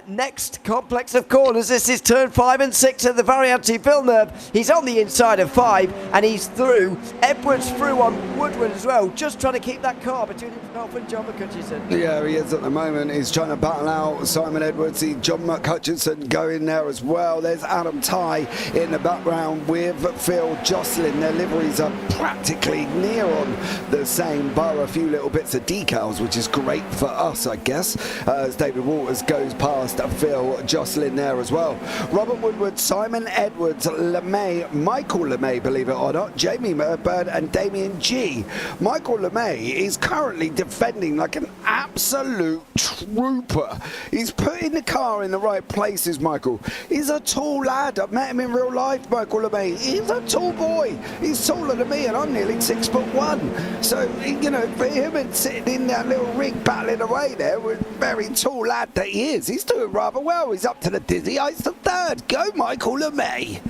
next complex of corners. This is turn 5 and 6 at the Variante Villeneuve. He's on the inside of 5 and he's through. Edwards through on Woodward as well, just trying to keep that car between himself and John McHutchison. Yeah, he is at the moment. He's trying to battle out Simon Edwards. John McHutchison going there as well. There's Adam Ty in the background with Phil Jocelyn. Their liveries are practically near on the same, bar a few little bits of decals, which is great for us, I guess, as David Walters goes past Phil Jocelyn there as well. Robert Woodward, Simon Edwards, LeMay, Michael LeMay, believe it or not, Jamie Bird and Damien G. Michael LeMay is currently defending like an absolute trooper. He's putting the car in the right places, Michael. He's a tall lad. I've met him in real life, Michael LeMay. He's a tall boy. He's taller than me and I'm nearly 6'1". So, you know, for him and sitting in that little rig battling away there with very tall lad that he is, he's doing rather well. He's up to the dizzy heights of third. Go, Michael LeMay.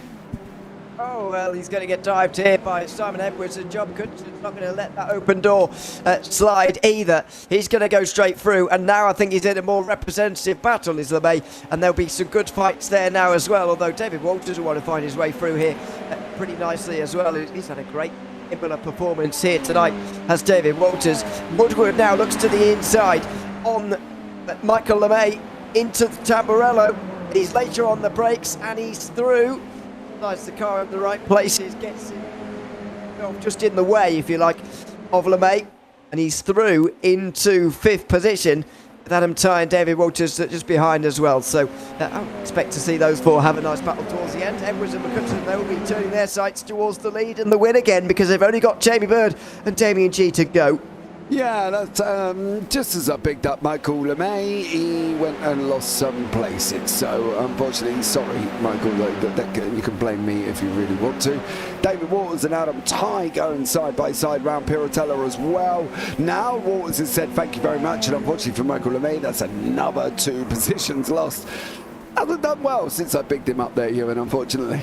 Oh, well, he's going to get dived here by Simon Edwards, and John McHutchison's not going to let that open door slide either. He's going to go straight through, and now I think he's in a more representative battle, is LeMay, and there'll be some good fights there now as well, although David Walters will want to find his way through here pretty nicely as well. He's had a great Imola performance here tonight, has David Walters. Woodward now looks to the inside on Michael LeMay into the Tamburello. He's later on the brakes, and he's through. Nice, the car in the right places, gets him just in the way, if you like, of LeMay, and he's through into 5th position with Adam Ty and David Walters just behind as well. So I expect to see those four have a nice battle towards the end. Edwards and McHutchison, they will be turning their sights towards the lead and the win again, because they've only got Jamie Bird and Damien G to go. Yeah, that's just as I picked up Michael LeMay, he went and lost some places. So, unfortunately, sorry, Michael, you can blame me if you really want to. David Walters and Adam Ty going side by side round Piratella as well. Now, Walters has said thank you very much, and unfortunately for Michael LeMay, that's another 2 positions lost. Hasn't done well since I picked him up there, Ewan, unfortunately.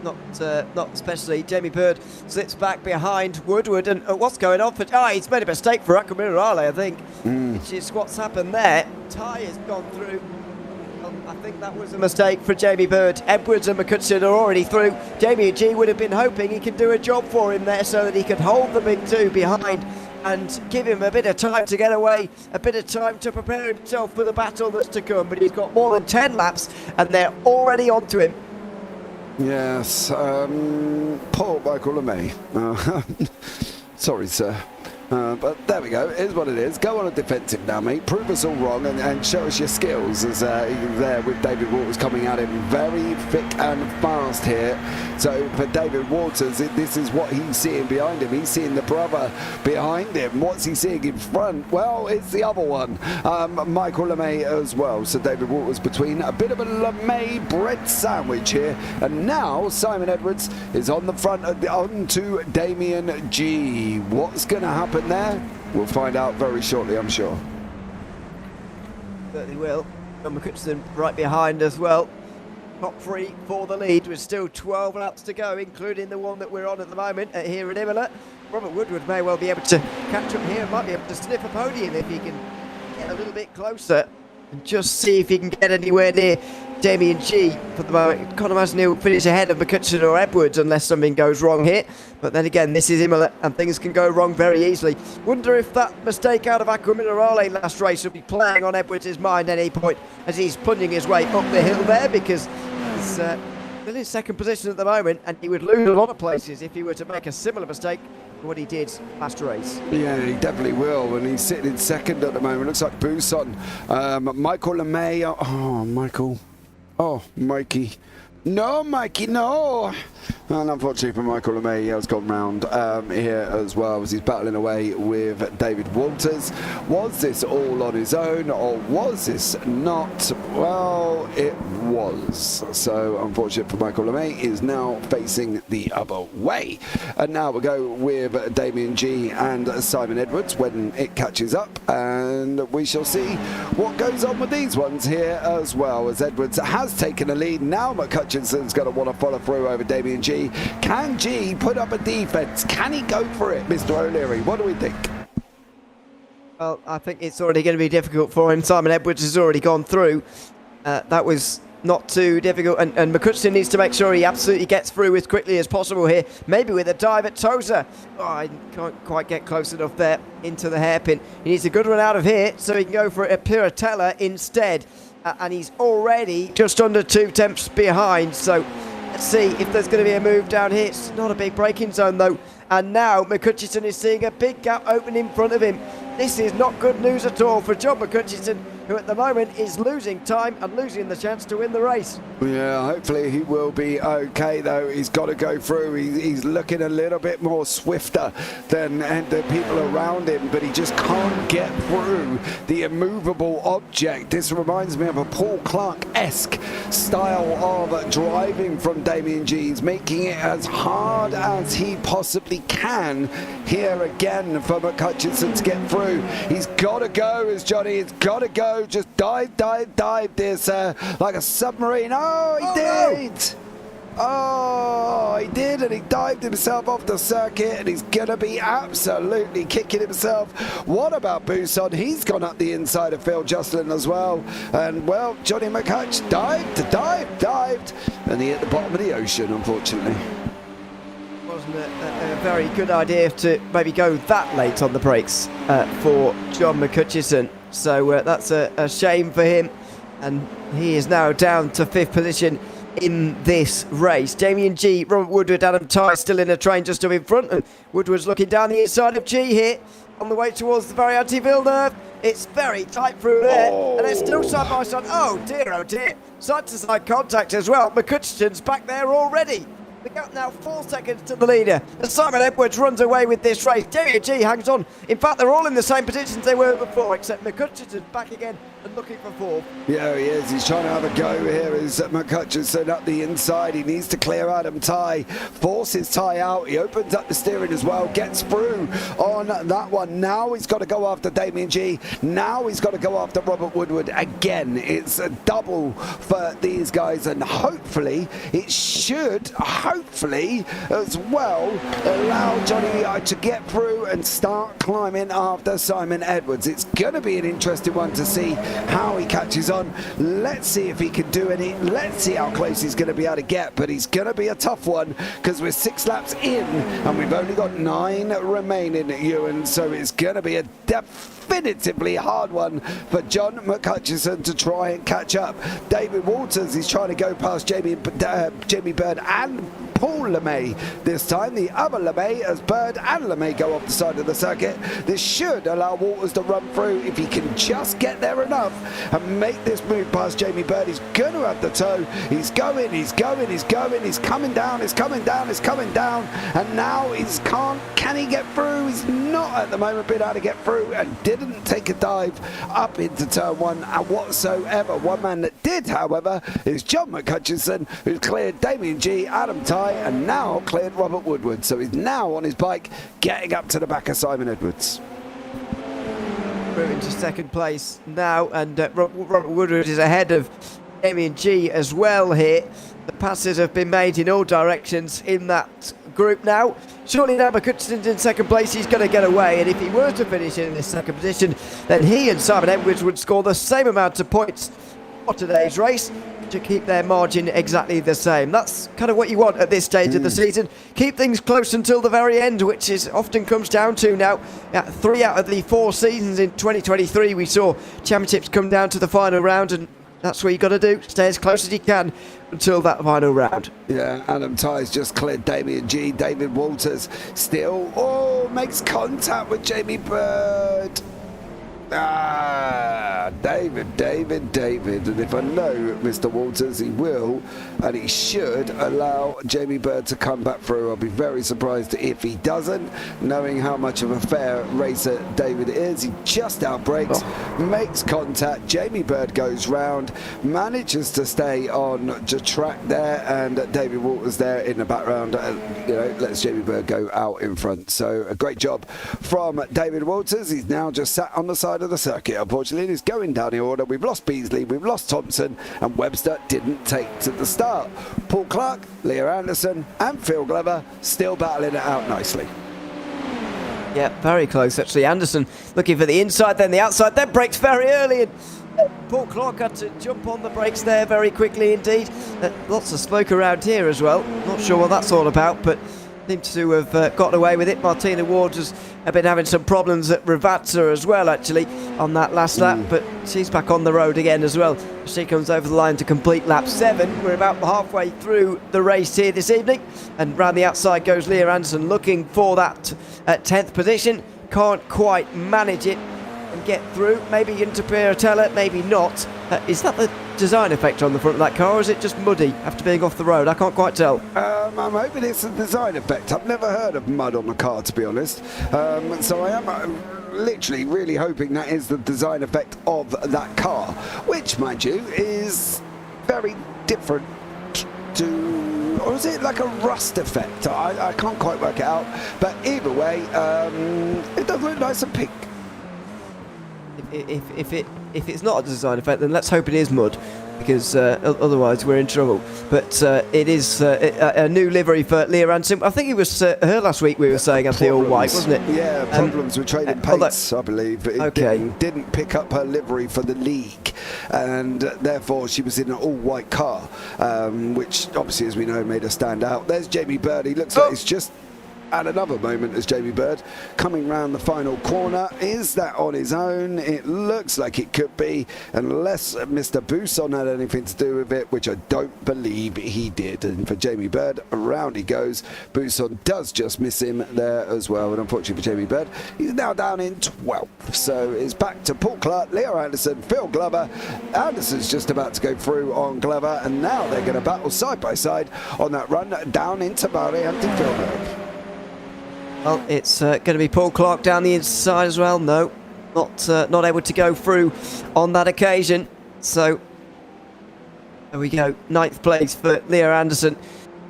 Not especially. Jamie Bird slips back behind Woodward, and what's going on for... he's made a mistake for Acquamirale, I think, which is what's happened there. Ty has gone through. I think that was a mistake for Jamie Bird. Edwards and McHutchison are already through. Jamie G would have been hoping he could do a job for him there so that he could hold the big 2 behind and give him a bit of time to get away, a bit of time to prepare himself for the battle that's to come. But he's got more than 10 laps, and they're already onto him. Yes, poor Michael LeMay. Sorry, sir. But there we go, it is what it is. Go on a defensive now, mate. Prove us all wrong and show us your skills, as there with David Walters coming at him very thick and fast here. So for David Walters, this is what he's seeing behind him. He's seeing the brother behind him. What's he seeing in front? Well, it's the other one, Michael LeMay as well. So David Walters between a bit of a LeMay bread sandwich here. And now Simon Edwards is on the front, on to Damien G. What's going to happen there? We'll find out very shortly, I'm sure. Certainly will. John McHutchison right behind as well. Top 3 for the lead with still 12 laps to go, including the one that we're on at the moment here at Imola. Robert Woodward may well be able to catch up here, might be able to sniff a podium if he can get a little bit closer and just see if he can get anywhere near Damien G for the moment. Can't imagine he'll finish ahead of McHutchison or Edwards unless something goes wrong here. But then again, this is Imola and things can go wrong very easily. Wonder if that mistake out of Acquamirale last race will be playing on Edwards' mind at any point as he's plunging his way up the hill there, because he's still in 2nd position at the moment, and he would lose a lot of places if he were to make a similar mistake to what he did last race. Yeah, he definitely will, and he's sitting in 2nd at the moment. Looks like Buson. Michael LeMay. Oh, Michael. Oh, Mikey. No, Mikey, no. And unfortunately for Michael LeMay, he has gone round here as well as he's battling away with David Walters. Was this all on his own, or was this not? Well, it was. So unfortunate for Michael LeMay, is now facing the other way. And now we'll go with Damien G and Simon Edwards when it catches up, and we shall see what goes on with these ones here as well, as Edwards has taken a lead. Now McHutchison's going to want to follow through over Damien G. Can G put up a defence? Can he go for it, Mr. O'Leary? What do we think? Well, I think it's already going to be difficult for him. Simon Edwards has already gone through. That was not too difficult, and McCutcheon needs to make sure he absolutely gets through as quickly as possible here. Maybe with a dive at Tozer. Oh, I can't quite get close enough there into the hairpin. He needs a good run out of here so he can go for a Piratella instead. And he's already just under 2 tenths behind. So let's see if there's going to be a move down here. It's not a big braking zone though. And now McCutcheon is seeing a big gap open in front of him. This is not good news at all for John McCutcheon, who at the moment is losing time and losing the chance to win the race. Yeah, hopefully he will be okay though. He's got to go through. He's looking a little bit more swifter than the people around him, but he just can't get through the immovable object. This reminds me of a Paul Clark-esque style of driving from Damien G. He's making it as hard as he possibly can here again for McCutcheon to get through. He's got to go, as Johnny has got to go. Just dive this like a submarine. Oh, he did! No. Oh, he did, and he dived himself off the circuit, and he's going to be absolutely kicking himself. What about Buson? He's gone up the inside of Phil Jocelyn as well. And, well, Johnny McCutcheon dived, and he hit the bottom of the ocean, unfortunately. Wasn't a very good idea to maybe go that late on the brakes for John McCutcheon. So that's a shame for him, and he is now down to 5th position in this race. Damien G, Robert Woodward, Adam Tighe still in a train just up in front, and Woodward's looking down the inside of G here on the way towards the Variante Villeneuve. It's very tight through there, and it's still side by side. Oh dear, side to side contact as well. McCutcheon's back there already. The gap now 4 seconds to the leader. As Simon Edwards runs away with this race, Damien G hangs on. In fact, they're all in the same positions they were before, except McCutcheon's back again and looking for 4th. Yeah, he is. He's trying to have a go here. Is McCutcheon up the inside? He needs to clear Adam Tighe, forces Tighe out. He opens up the steering as well, gets through on that one. Now he's got to go after Damien G. Now he's got to go after Robert Woodward again. It's a double for these guys, and hopefully it should, hopefully as well, allow Johnny to get through and start climbing after Simon Edwards. It's going to be an interesting one to see how he catches on. Let's see if he can do any. Let's see how close he's going to be able to get, but he's going to be a tough one because we're 6 laps in and we've only got 9 remaining, Ewan, so it's going to be a definitively hard one for John McCutcheon to try and catch up. David Walters is trying to go past Jamie Bird and Paul LeMay this time. The other LeMay, as Bird and LeMay go off the side of the circuit. This should allow Walters to run through if he can just get there enough and make this move past Jamie Bird. He's going to have the toe. He's going, he's coming down, and now can he get through? He's not at the moment been able to get through and didn't take a dive up into turn 1 whatsoever. One man that did, however, is John McCutcheon, who's cleared Damien G, Adam Tighe, and now cleared Robert Woodward. So he's now on his bike getting up to the back of Simon Edwards. We're into 2nd place now, and Robert Woodward is ahead of Damien G as well here. The passes have been made in all directions in that group now. Surely now McCutcheon's in 2nd place, he's going to get away, and if he were to finish in this 2nd position, then he and Simon Edwards would score the same amount of points for today's race to keep their margin exactly the same. That's kind of what you want at this stage of the season. Keep things close until the very end, which is often comes down to now. 3 out of the 4 seasons in 2023 we saw championships come down to the final round, and that's what you got to do. Stay as close as you can until that final round. Yeah, Adam Tighe's just cleared Damien G. David Walters still makes contact with Jamie Bird. David, and if I know Mr. Walters, he will, and he should allow Jamie Bird to come back through. I'll be very surprised if he doesn't, knowing how much of a fair racer David is. He just outbrakes, makes contact, Jamie Bird goes round, manages to stay on the track there, and David Walters there in the background, lets Jamie Bird go out in front. So a great job from David Walters. He's now just sat on the side of the circuit. Unfortunately, he's going down the order. We've lost Beasley, we've lost Thompson, and Webster didn't take to the start. Paul Clark, Leo Anderson, and Phil Glover still battling it out nicely. Yeah, very close actually. Anderson looking for the inside, then the outside, then breaks very early, and Paul Clark had to jump on the brakes there very quickly indeed. Lots of smoke around here as well. Not sure what that's all about, but seems to have gotten away with it. Martina Ward has been having some problems at Ravazza as well actually on that last lap, but she's back on the road again as well. She comes over the line to complete lap 7. We're about halfway through the race here this evening, and round the outside goes Leah Anderson looking for that 10th position. Can't quite manage it and get through. Maybe into Piratella, maybe not. Is that the design effect on the front of that car, or is it just muddy after being off the road? I can't quite tell. I'm hoping it's a design effect. I've never heard of mud on the car, to be honest. So I am literally really hoping that is the design effect of that car, which, mind you, is very different to... Or is it like a rust effect? I can't quite work it out. But either way, it does look nice and pink. If it's not a design effect, then let's hope it is mud, because otherwise we're in trouble. But it is a new livery for Leah Anderson. I think it was her last week we were saying as the all white, wasn't it? Yeah, problems with trading paints, I believe. It didn't pick up her livery for the league, and therefore she was in an all white car, which obviously, as we know, made her stand out. There's Jamie Bird. He looks like he's just at another moment as Jamie Bird coming round the final corner. Is that on his own? It looks like it could be, unless Mr. Bousson had anything to do with it, which I don't believe he did. And for Jamie Bird, around he goes. Bousson does just miss him there as well, and unfortunately for Jamie Bird, he's now down in 12th. So it's back to Paul Clark, Leo Anderson, Phil Glover. Anderson's just about to go through on Glover, and now they're going to battle side by side on that run down into Barry and Tilburg. Well, it's going to be Paul Clark down the inside as well. No, not able to go through on that occasion. So there we go. 9th place for Leah Anderson,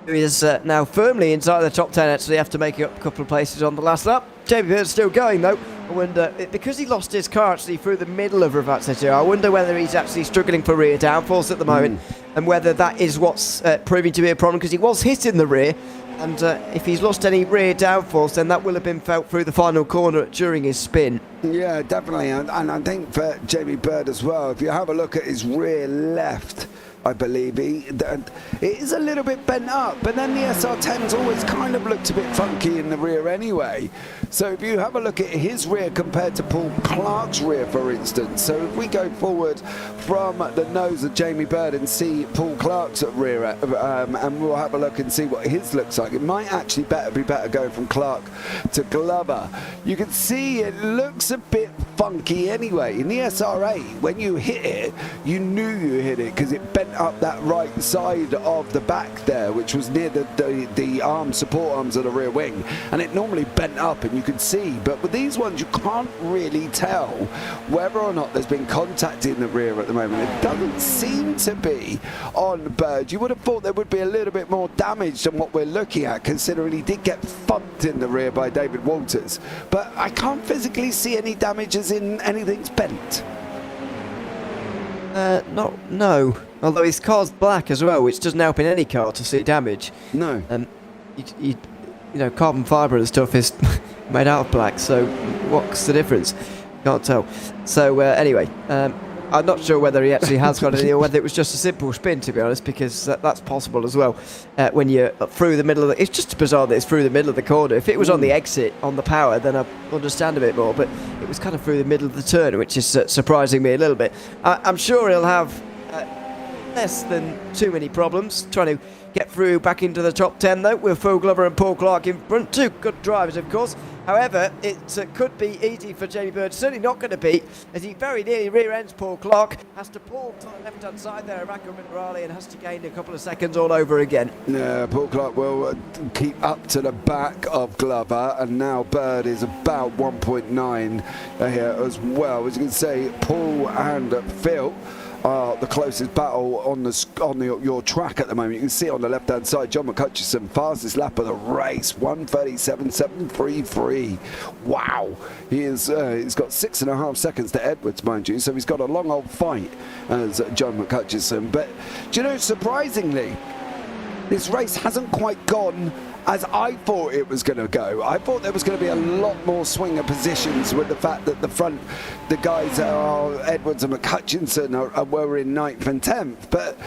who is now firmly inside the top 10 actually after making up a couple of places on the last lap. JP Bird's still going though. I wonder, because he lost his car actually through the middle of Ravazza, I wonder whether he's actually struggling for rear downforce at the moment, and whether that is what's proving to be a problem, because he was hit in the rear. And if he's lost any rear downforce, then that will have been felt through the final corner during his spin. Yeah, definitely. And I think for Jamie Bird as well, if you have a look at his rear left, I believe it is a little bit bent up, but then the SR10's always kind of looked a bit funky in the rear anyway. So if you have a look at his rear compared to Paul Clark's rear, for instance, so if we go forward from the nose of Jamie Bird and see Paul Clark's rear, and we'll have a look and see what his looks like, it might actually be better going from Clark to Glover. You can see it looks a bit funky anyway. In the SR8, when you hit it, you knew you hit it because it bent up that right side of the back there, which was near the arm support arms of the rear wing, and it normally bent up and you could see. But with these ones, you can't really tell whether or not there's been contact in the rear at the moment. It doesn't seem to be on Bird. You would have thought there would be a little bit more damage than what we're looking at, considering he did get thumped in the rear by David Walters, but I can't physically see any damages in anything's bent. No. Although his car's black as well, which doesn't help in any car to see damage. No. You know, carbon fibre and stuff is made out of black, so what's the difference? Can't tell. So anyway, I'm not sure whether he actually has got any, or whether it was just a simple spin, to be honest, because that's possible as well. When you're through the middle of it's just bizarre that it's through the middle of the corner. If it was on the exit, on the power, then I understand a bit more, but it was kind of through the middle of the turn, which is surprising me a little bit. I'm sure he'll have less than too many problems trying to get through back into the top 10 though, with Phil Glover and Paul Clark in front. Two good drivers, of course. However, it could be easy for Jamie Bird. Certainly not going to be, as he very nearly rear ends Paul Clark. Has to pull to the left hand side there of Akram Raleigh, and has to gain a couple of seconds all over again. Yeah, Paul Clark will keep up to the back of Glover, and now Bird is about 1.9 here as well. As you can say, Paul and Phil are the closest battle on your track at the moment. You can see on the left hand side, John McCutcheon, fastest lap of the race, 1:37.733. Wow, he's got 6.5 seconds to Edwards, mind you, so he's got a long old fight as John McCutcheon. But do you know, surprisingly, this race hasn't quite gone as I thought it was going to go. I thought there was going to be a lot more swinger positions with the fact that the front, the guys are Edwards and McHutchinson were in 9th and 10th, but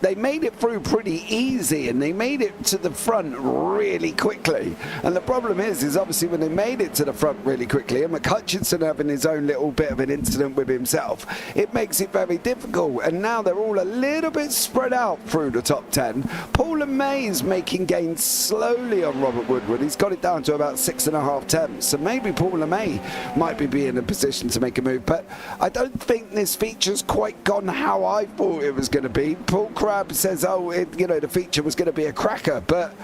they made it through pretty easy, and they made it to the front really quickly. And the problem is obviously when they made it to the front really quickly, and McHutchinson having his own little bit of an incident with himself, it makes it very difficult. And now they're all a little bit spread out through the top 10. Paul and May's making gains slowly on Robert Woodward. He's got it down to about 6.5 tenths. So maybe Paul and May might be in a position to make a move. But I don't think this feature's quite gone how I thought it was going to be. Paul Crab says, the feature was going to be a cracker, but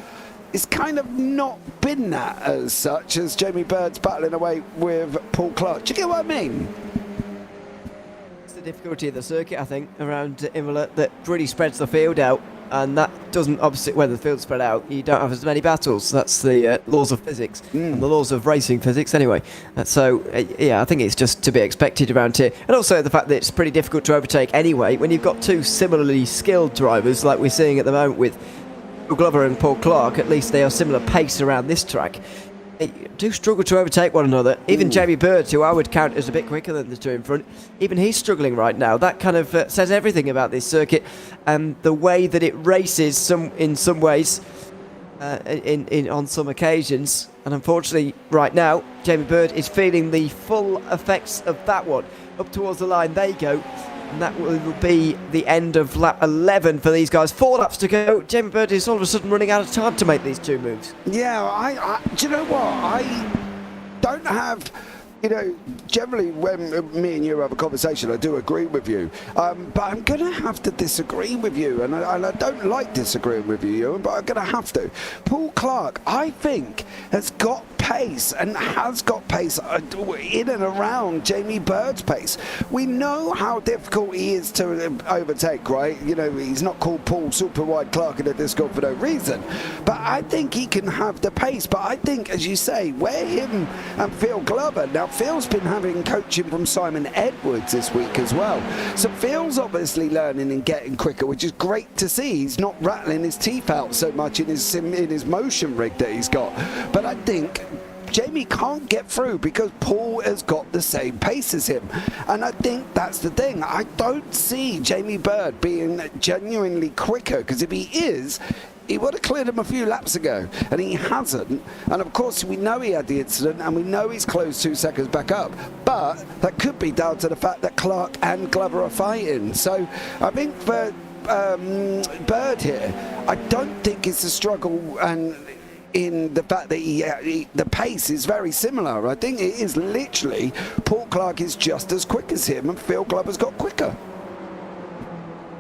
it's kind of not been that as such, as Jamie Bird's battling away with Paul Clark. Do you get what I mean? It's the difficulty of the circuit, I think, around Imola, that really spreads the field out, and that doesn't, obviously, when the field's spread out, you don't have as many battles. That's the laws of physics, and the laws of racing physics anyway. So, I think it's just to be expected around here. And also the fact that it's pretty difficult to overtake anyway, when you've got two similarly skilled drivers, like we're seeing at the moment with Phil Glover and Paul Clark. At least they are similar pace around this track. They do struggle to overtake one another. Even Jamie Bird, who I would count as a bit quicker than the two in front, even he's struggling right now. That kind of says everything about this circuit and the way that it races in some ways, on some occasions. And unfortunately, right now, Jamie Bird is feeling the full effects of that one. Up towards the line they go. And that will be the end of lap 11 for these guys. 4 laps to go. Jamie Bird is all of a sudden running out of time to make these two moves. Yeah, do you know what? I don't have... generally when me and you have a conversation, I do agree with you. But I'm going to have to disagree with you. And I don't like disagreeing with you, Ewan, but I'm going to have to. Paul Clark, I think, has got pace and has got pace in and around Jamie Bird's pace. We know how difficult he is to overtake, right? He's not called Paul Super Wide Clark in a Discord for no reason. But I think he can have the pace. But I think, as you say, where him and Phil Glover, now Phil's been having coaching from Simon Edwards this week as well. So Phil's obviously learning and getting quicker, which is great to see. He's not rattling his teeth out so much in his motion rig that he's got. But I think Jamie can't get through because Paul has got the same pace as him. And I think that's the thing. I don't see Jamie Bird being genuinely quicker, because if he is, he would have cleared him a few laps ago, and he hasn't. And of course, we know he had the incident, and we know he's closed 2 seconds back up. But that could be down to the fact that Clark and Glover are fighting. So I think for Bird here, I don't think it's a struggle, and in the fact that the pace is very similar. I think it is literally Paul Clark is just as quick as him, and Phil Glover's got quicker.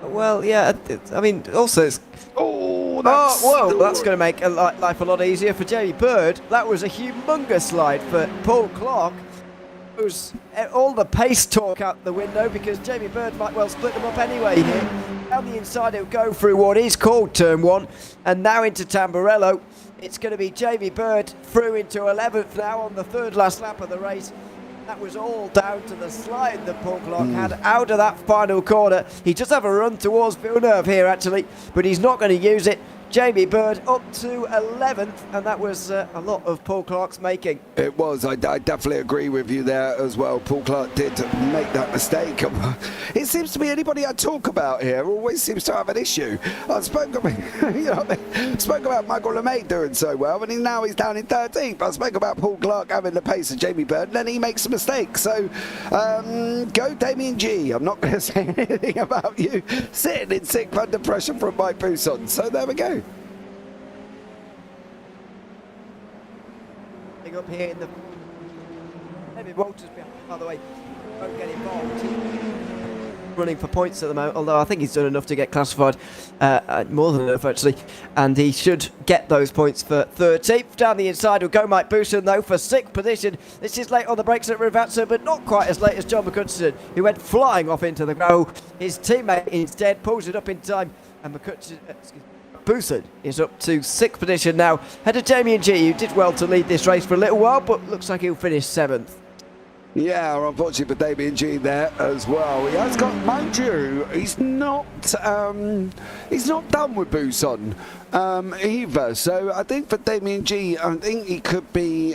Well, yeah, I mean, also it's... that's going to make life a lot easier for Jamie Bird. That was a humongous slide for Paul Clark. It was all the pace talk out the window, because Jamie Bird might well split them up anyway here. Down the inside, he'll go through what is called turn 1, and now into Tamburello. It's going to be Jamie Bird through into 11th now on the third last lap of the race. That was all down to the slide that Paul Clark had out of that final corner. He does have a run towards Villeneuve here, actually, but he's not going to use it. Jamie Bird up to 11th, and that was a lot of Paul Clark's making. It was. I definitely agree with you there as well. Paul Clark did make that mistake. It seems to be anybody I talk about here always seems to have an issue. I spoke about Michael LeMay doing so well, and now he's down in 13th. I spoke about Paul Clark having the pace of Jamie Bird, and then he makes a mistake. So go Damien G. I'm not going to say anything about you sitting in 6th under pressure from Mike Bousson. So there we go. Up here in the David Walters, by the way, won't get involved. Running for points at the moment, although I think he's done enough to get classified, more than enough actually, and he should get those points for 13th. Down the inside will go Mike Bousson though for 6th position. This is late on the brakes at Ravazza, but not quite as late as John McCutcheon, who went flying off into the ground. His teammate instead pulls it up in time, and Bousson is up to 6th position now. Head of Damien G, who did well to lead this race for a little while, but looks like he'll finish 7th. Yeah, unfortunately for Damien G there as well. He has got, mind you, he's not done with Busan either. So I think for Damien G, I think he could be,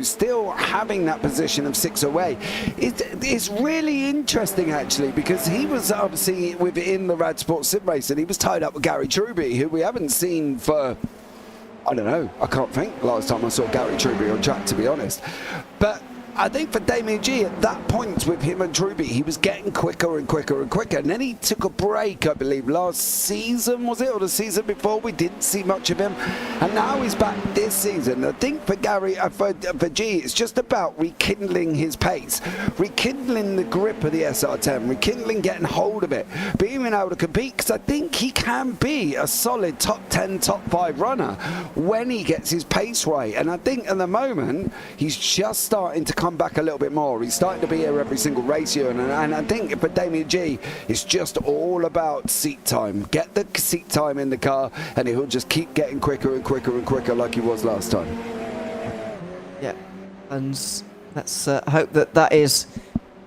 still having that position of 6 away. It's really interesting actually, because he was obviously within the Rad Sports Sim Race and he was tied up with Gary Truby, who we haven't seen for, I don't know, I can't think last time I saw Gary Truby on track, to be honest. But I think for Damien G, at that point with him and Truby, he was getting quicker and quicker and quicker. And then he took a break, I believe, last season, was it? Or the season before? We didn't see much of him. And now he's back this season. I think for for G, it's just about rekindling his pace, rekindling the grip of the SR10, rekindling getting hold of it, being able to compete, because I think he can be a solid top 10, top 5 runner when he gets his pace right. And I think at the moment, he's just starting to come back a little bit more. He's starting to be here every single race here, and I think for Damien G, it's just all about seat time. Get the seat time in the car, and he'll just keep getting quicker and quicker and quicker like he was last time. Yeah, and let's hope that is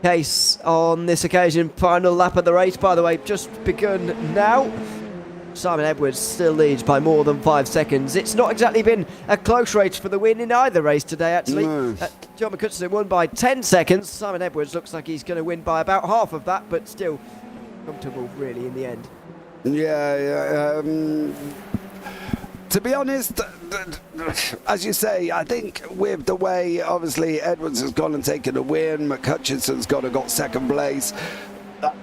the case on this occasion. Final lap of the race, by the way, just begun now. Simon Edwards still leads by more than 5 seconds. It's not exactly been a close race for the win in either race today, actually. No. John McCutcheon won by 10 seconds. Simon Edwards looks like he's going to win by about half of that, but still comfortable, really, in the end. Yeah. To be honest, as you say, I think with the way, obviously, Edwards has gone and taken a win, McCutcheon's gone and got second place,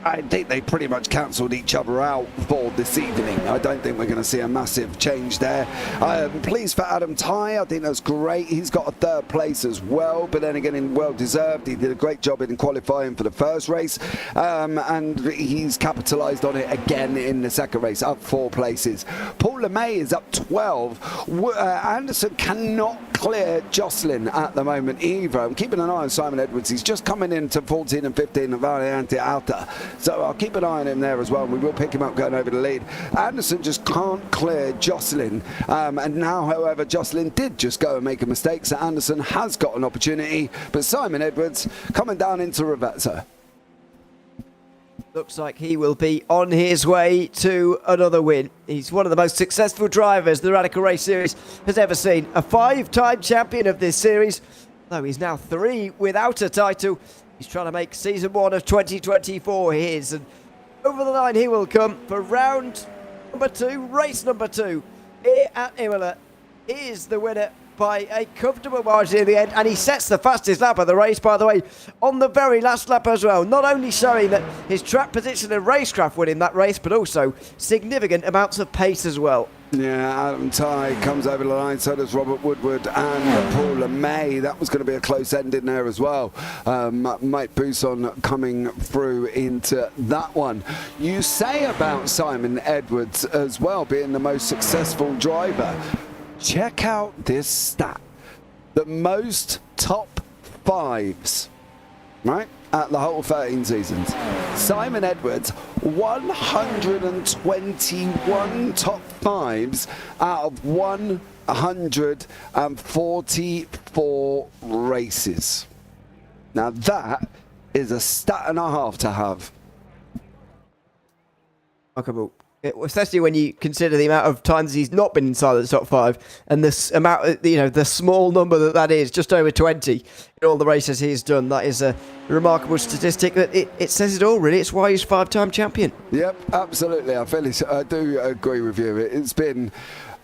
I think they pretty much cancelled each other out for this evening. I don't think we're going to see a massive change there. I'm pleased for Adam Tighe. I think that's great. He's got a 3rd place as well, but then again, well deserved. He did a great job in qualifying for the first race, and he's capitalised on it again in the second race, up 4 places. Paul LeMay is up 12. Anderson cannot clear Jocelyn at the moment either. I'm keeping an eye on Simon Edwards. He's just coming into 14 and 15 of Variante Alta. So I'll keep an eye on him there as well. We will pick him up going over the lead. Anderson just can't clear Jocelyn. And now, however, Jocelyn did just go and make a mistake. So Anderson has got an opportunity. But Simon Edwards coming down into Revezza. Looks like he will be on his way to another win. He's one of the most successful drivers the Radical Race Series has ever seen. A 5-time champion of this series, though he's now 3 without a title. He's trying to make season 1 of 2024 his, and over the line he will come for round number 2, race number 2 here at Imola. He is the winner by a comfortable margin in the end, and he sets the fastest lap of the race, by the way, on the very last lap as well. Not only showing that his track position and racecraft win in that race, but also significant amounts of pace as well. Yeah, Adam Tighe comes over the line, so does Robert Woodward and Paul LeMay. That was going to be a close ending there as well. Mike Buson coming through into that one. You say about Simon Edwards as well being the most successful driver. Check out this stat. The most top 5s, right, at the whole 13 seasons. Simon Edwards, 121 top 5s out of 144 races. Now that is a stat and a half to have. Remarkable. Especially when you consider the amount of times he's not been inside the top 5, and this amount, the small number that is, just over 20 in all the races he's done. That is a remarkable statistic. That it says it all, really. It's why he's 5-time champion. Yep, absolutely. I do agree with you. It's been,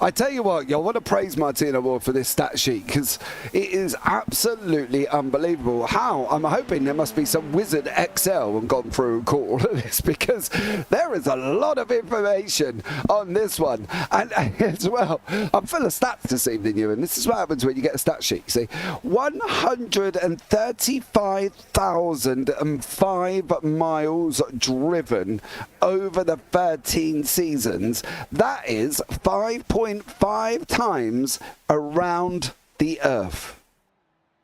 I tell you what, I want to praise Martina Ward for this stat sheet, because it is absolutely unbelievable. How? I'm hoping there must be some wizard Excel and gone through and caught all of this, because there is a lot of information on this one. And as well, I'm full of stats this evening, Ewan. This is what happens when you get a stat sheet. See, 135,005 miles driven over the 13 seasons. That is 5.5 times around the Earth.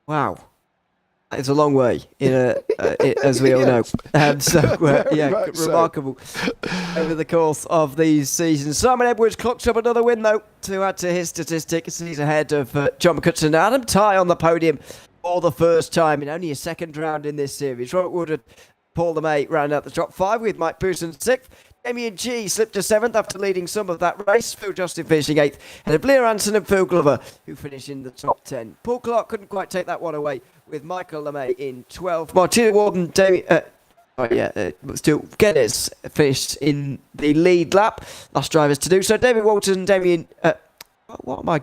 Wow. It's a long way, as we all know. Remarkable over the course of these seasons. Simon Edwards clocks up another win, though, to add to his statistics. He's ahead of John McCutcheon and Adam Tighe on the podium for the first time in only a second round in this series. Robert Wood and Paul LeMay round out the top 5 with Mike Pearson 6th. Damien G slipped to 7th after leading some of that race. Phil Justin finishing 8th. And Blair Hanson and Phil Glover who finished in the top 10. Paul Clark couldn't quite take that one away with Michael LeMay in 12th. Martina Warden, still Guinness finished in the lead lap. Last drivers to do so. David Walters and Damien... What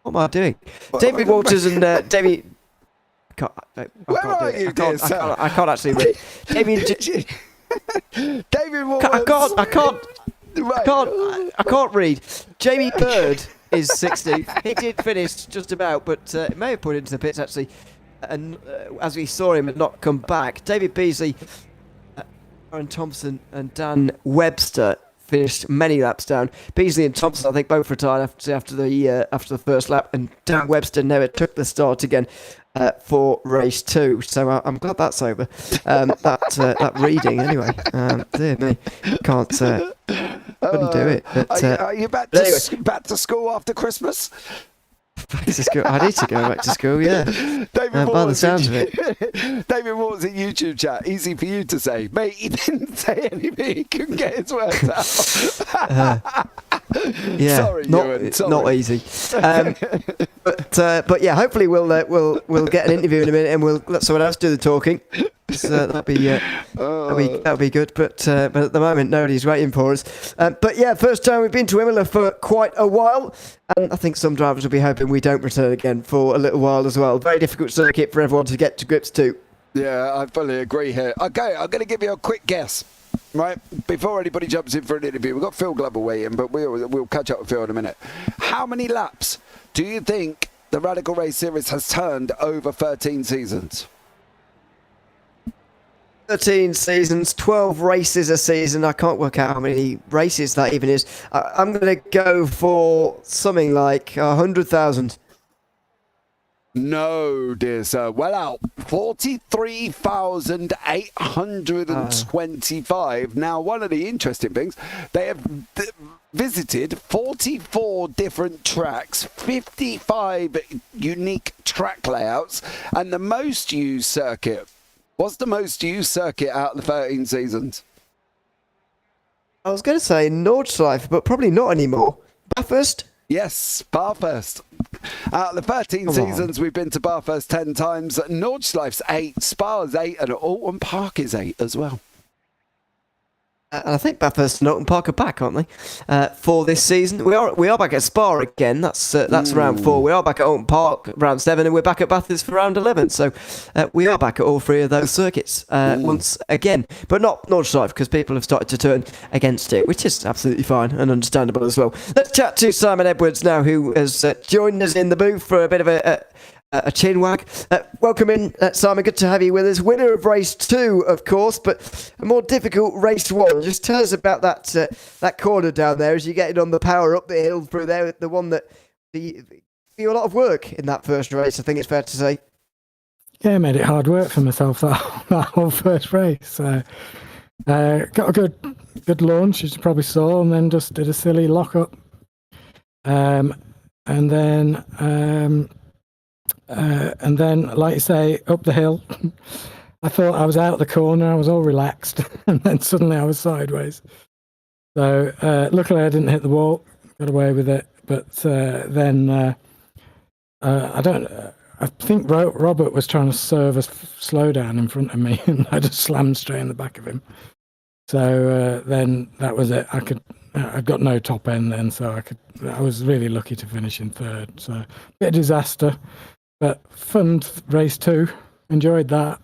am I doing? David Walters and Damien... I can't actually read. David Walters. I can't read. Jamie Bird is 60th. He did finish just about, but may have put into the pits actually. And as we saw him, had not come back. David Beasley, Aaron Thompson, and Dan Webster finished many laps down. Beasley and Thompson, I think, both retired after the first lap, and Dan Webster never took the start again for race 2. So I'm glad that's over. That reading anyway. Dear me, couldn't do it. But, are you back to school after Christmas? Back to school. I need to go back to school, yeah. By the sounds of it. David Moore's in YouTube chat. Easy for you to say. Mate, he didn't say anything. He couldn't get his words out. Yeah, sorry, Ewan. Sorry. Not easy. But yeah, hopefully we'll get an interview in a minute and we'll let someone else do the talking. That'll be good. But at the moment, nobody's waiting for us. But yeah, first time we've been to Imola for quite a while, and I think some drivers will be hoping we don't return again for a little while as well. Very difficult circuit for everyone to get to grips to. Yeah, I fully agree here. Okay, I'm going to give you a quick guess. Right, before anybody jumps in for an interview, we've got Phil Glover waiting, but we'll catch up with Phil in a minute. How many laps do you think the Radical Race Series has turned over 13 seasons? 13 seasons, 12 races a season. I can't work out how many races that even is. I'm going to go for something like 100,000. No, dear sir. Well out. 43,825. Now, one of the interesting things, they have visited 44 different tracks, 55 unique track layouts, and the most used circuit. What's the most used circuit out of the 13 seasons? I was going to say Nordschleife, but probably not anymore. Bathurst? Yes, Bathurst. Out of the 13 seasons, we've been to Bathurst 10 times. Nordschleif's 8, Spa's 8, and Alton Park is 8 as well. And I think Bathurst and Alton Park are back, aren't they? For this season, we are back at Spa again. That's round 4. We are back at Alton Park round 7, and we're back at Bathurst for round 11. So we are back at all 3 of those circuits once again, but not Nordschleife because people have started to turn against it, which is absolutely fine and understandable as well. Let's chat to Simon Edwards now, who has joined us in the booth for a bit of a chin wag. Welcome in, Simon. Good to have you with us. Winner of race 2, of course, but a more difficult race 1. Just tell us about that corner down there as you're getting on the power up the hill through there. The one that you a lot of work in that first race, I think it's fair to say. Yeah, I made it hard work for myself that whole first race. Got a good launch, as you probably saw, and then just did a silly lock up, and then, like you say, up the hill. I thought I was out the corner. I was all relaxed, and then suddenly I was sideways. So luckily I didn't hit the wall. Got away with it. But then I think Robert was trying to serve a slowdown in front of me, and I just slammed straight in the back of him. So then that was it. I got no top end then, so I was really lucky to finish in 3rd. So bit of disaster, but fun race 2. Enjoyed that.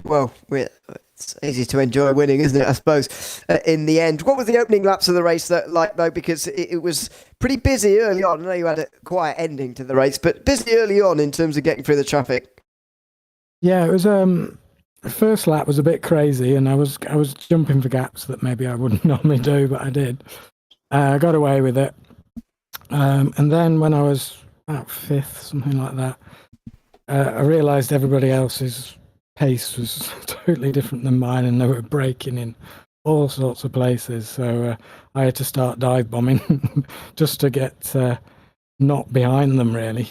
Well, it's easy to enjoy winning, isn't it? I suppose. In the end, what was the opening laps of the race like though? Because it was pretty busy early on. I know you had a quiet ending to the race, but busy early on in terms of getting through the traffic. Yeah, it was. The first lap was a bit crazy, and I was jumping for gaps that maybe I wouldn't normally do, but I did. I got away with it, and then when I was about 5th, something like that, I realised everybody else's pace was totally different than mine, and they were braking in all sorts of places. So I had to start dive bombing just to get not behind them, really,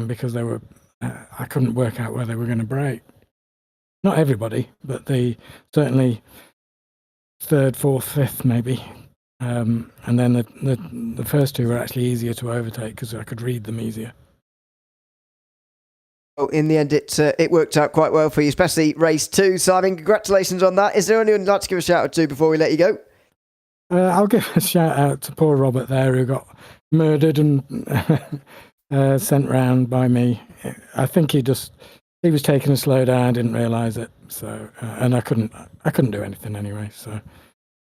because they were I couldn't work out where they were going to break. Not everybody, but certainly third, fourth, fifth, maybe. And then the first two were actually easier to overtake because I could read them easier. Well, in the end, it worked out quite well for you, especially race 2. Simon, congratulations on that. Is there anyone you'd like to give a shout out to before we let you go? I'll give a shout out to poor Robert there, who got murdered and sent round by me. I think he was taking a slow down, didn't realise it. So, and I couldn't do anything anyway. So,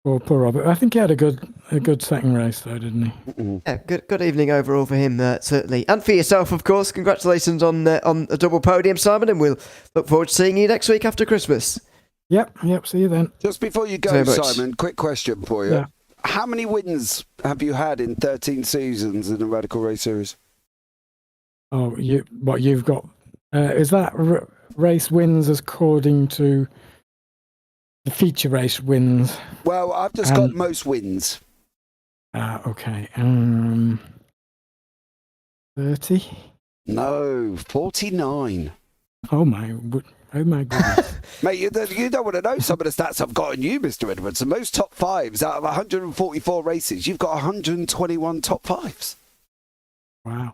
poor Robert. I think he had a good second race though, didn't he? Yeah, good evening overall for him, certainly, and for yourself, of course. Congratulations on a double podium, Simon, and we'll look forward to seeing you next week after Christmas. Yep. See you then. Just before you go, Simon, quick question for you. Yeah. How many wins have you had in 13 seasons in the Radical Race Series? Oh, you've got? Is that race wins according to the feature race wins? Well, I've just got most wins. Okay. 30? No, 49. Oh my goodness. Mate, you don't want to know some of the stats I've got on you, Mr. Edwards. The most top fives out of 144 races, you've got 121 top fives. Wow.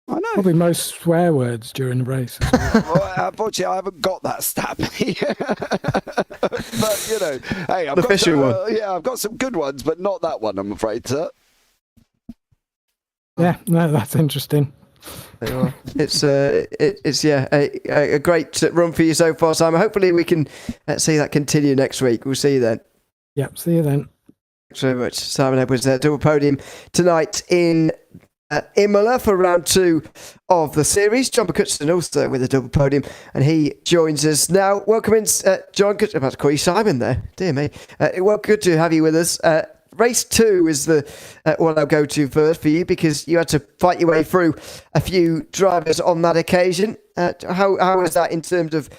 I know. Probably most swear words during the race. Well, unfortunately, I haven't got that stat. But, you know, hey, I've got some good ones, but not that one, I'm afraid, sir. Yeah, no, that's interesting. It's a great run for you so far, Simon. Hopefully we can see that continue next week. We'll see you then. Yep, see you then. Thanks very much, Simon Edwards. Double podium tonight in Imola for round 2 of the series. John McCutcheon also with a double podium, and he joins us now. Welcome in, John. I'm about to call you Simon there. Dear me. Well, good to have you with us. Race 2 is the one I'll go to first for you, because you had to fight your way through a few drivers on that occasion. How was that in terms of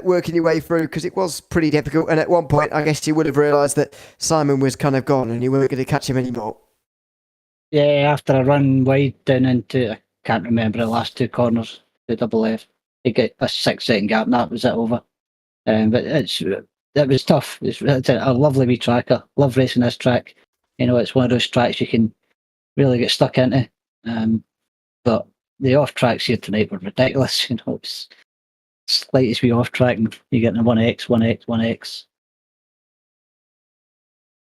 working your way through? Because it was pretty difficult, and at one point I guess you would have realised that Simon was kind of gone and you weren't going to catch him anymore. Yeah, after I run wide down into, I can't remember the last 2 corners, the double left, to get a 6-second gap, and that was it over. But it was tough. It's a lovely wee track. I love racing this track. You know, it's one of those tracks you can really get stuck into. But the off tracks here tonight were ridiculous. You know, it's slightest wee off track, and you're getting a 1x, 1x, 1x.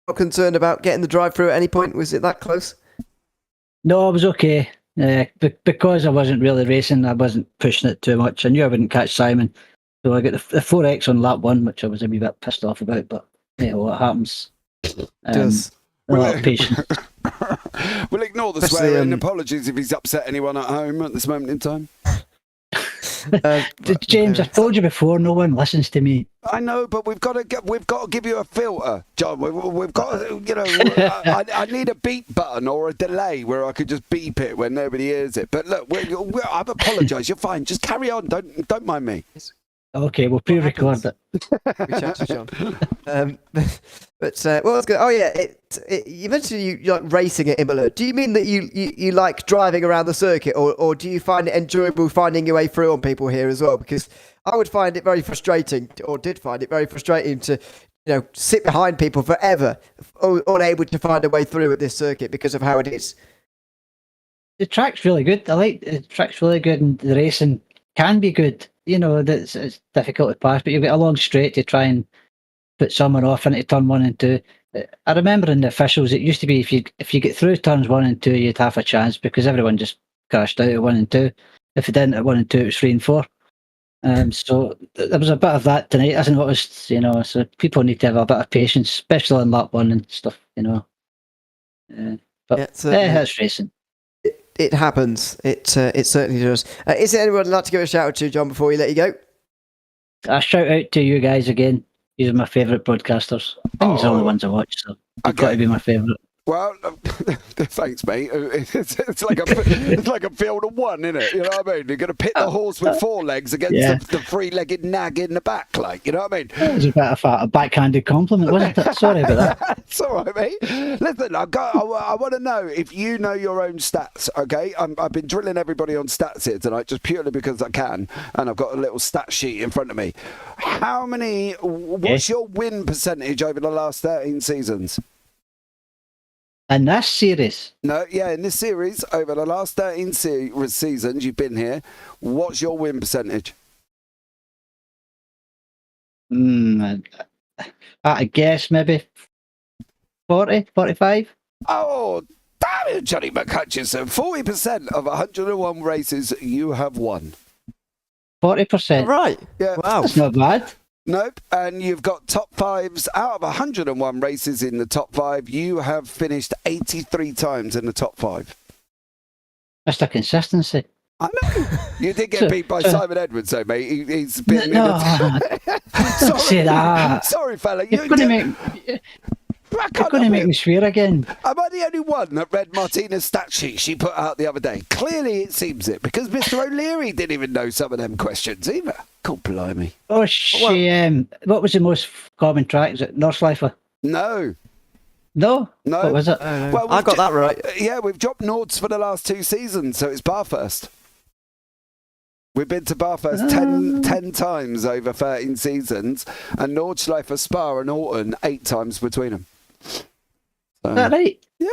Not concerned about getting the drive through at any point? Was it that close? No, I was okay. Because I wasn't really racing, I wasn't pushing it too much. I knew I wouldn't catch Simon. So I got the 4x on lap 1, which I was a wee bit pissed off about, but you know what happens. Does. A lot of patience. We'll ignore the swear and apologies if he's upset anyone at home at this moment in time. James, I've told you before, no one listens to me. I know, but we've got to give you a filter, John. We've got to, you know, I need a beep button or a delay where I could just beep it when nobody hears it. But look, I've apologised. You're fine. Just carry on. Don't mind me. Okay, we'll pre-record it. Reach out to John. But well, that's good. Oh yeah, you mentioned you like racing at Imola. Do you mean that you like driving around the circuit, or do you find it enjoyable finding your way through on people here as well? Because I would find it very frustrating, or did find it very frustrating to, you know, sit behind people forever, unable to find a way through at this circuit because of how it is. The track's really good. I like the track's really good, and the racing can be good. You know, it's difficult to pass, but you've got a long straight to try and put someone off into turn 1 and 2. I remember in the officials, it used to be if you get through turns 1 and 2, you'd have a chance because everyone just crashed out at 1 and 2. If it didn't at 1 and 2, it was 3 and 4. So there was a bit of that tonight, as I noticed. You know, so people need to have a bit of patience, especially on lap 1 and stuff. You know, but it's racing. It happens. It certainly does. Is there anyone I'd like to give a shout out to, John, before we let you go? A shout out to you guys again. These are my favourite broadcasters. I think these are all the ones I watch, so you've got to be my favourite. Well, thanks, mate. It's like a field of one, isn't it? You know what I mean? You're going to pit the horse with four legs against the three-legged nag in the back, like, you know what I mean? That was a bit of a backhanded compliment, wasn't it? Sorry about that. It's all right, mate. Listen, I want to know if you know your own stats, okay? I've been drilling everybody on stats here tonight just purely because I can, and I've got a little stat sheet in front of me. What's your win percentage over the last 13 seasons? In this series? No, yeah, in this series, over the last 13 seasons you've been here, what's your win percentage? I guess maybe 40, 45. Oh, damn it, Johnny McHutchison. 40% of 101 races you have won. 40%. Right. Yeah. Wow. That's not bad. Nope. And you've got top fives. Out of 101 races in the top five, you have finished 83 times in the top five. That's the consistency. I know. You did get beat by Simon Edwards, though, mate. He's been... Don't say that. Sorry, fella. You're going to make me swear again. Am I the only one that read Martina's stat sheet she put out the other day? Clearly it seems it, because Mr. O'Leary didn't even know some of them questions either. God blimey. Oh, what was the most common track? Is it Nordschleife? No. No? No. What was it? Well, I got that right. Yeah, we've dropped Nords for the last 2 seasons, so it's Parfitt. We've been to Bathurst 10 times over 13 seasons, and Nordschleife, Spa and Orton 8 times between them. Is that right? Yeah.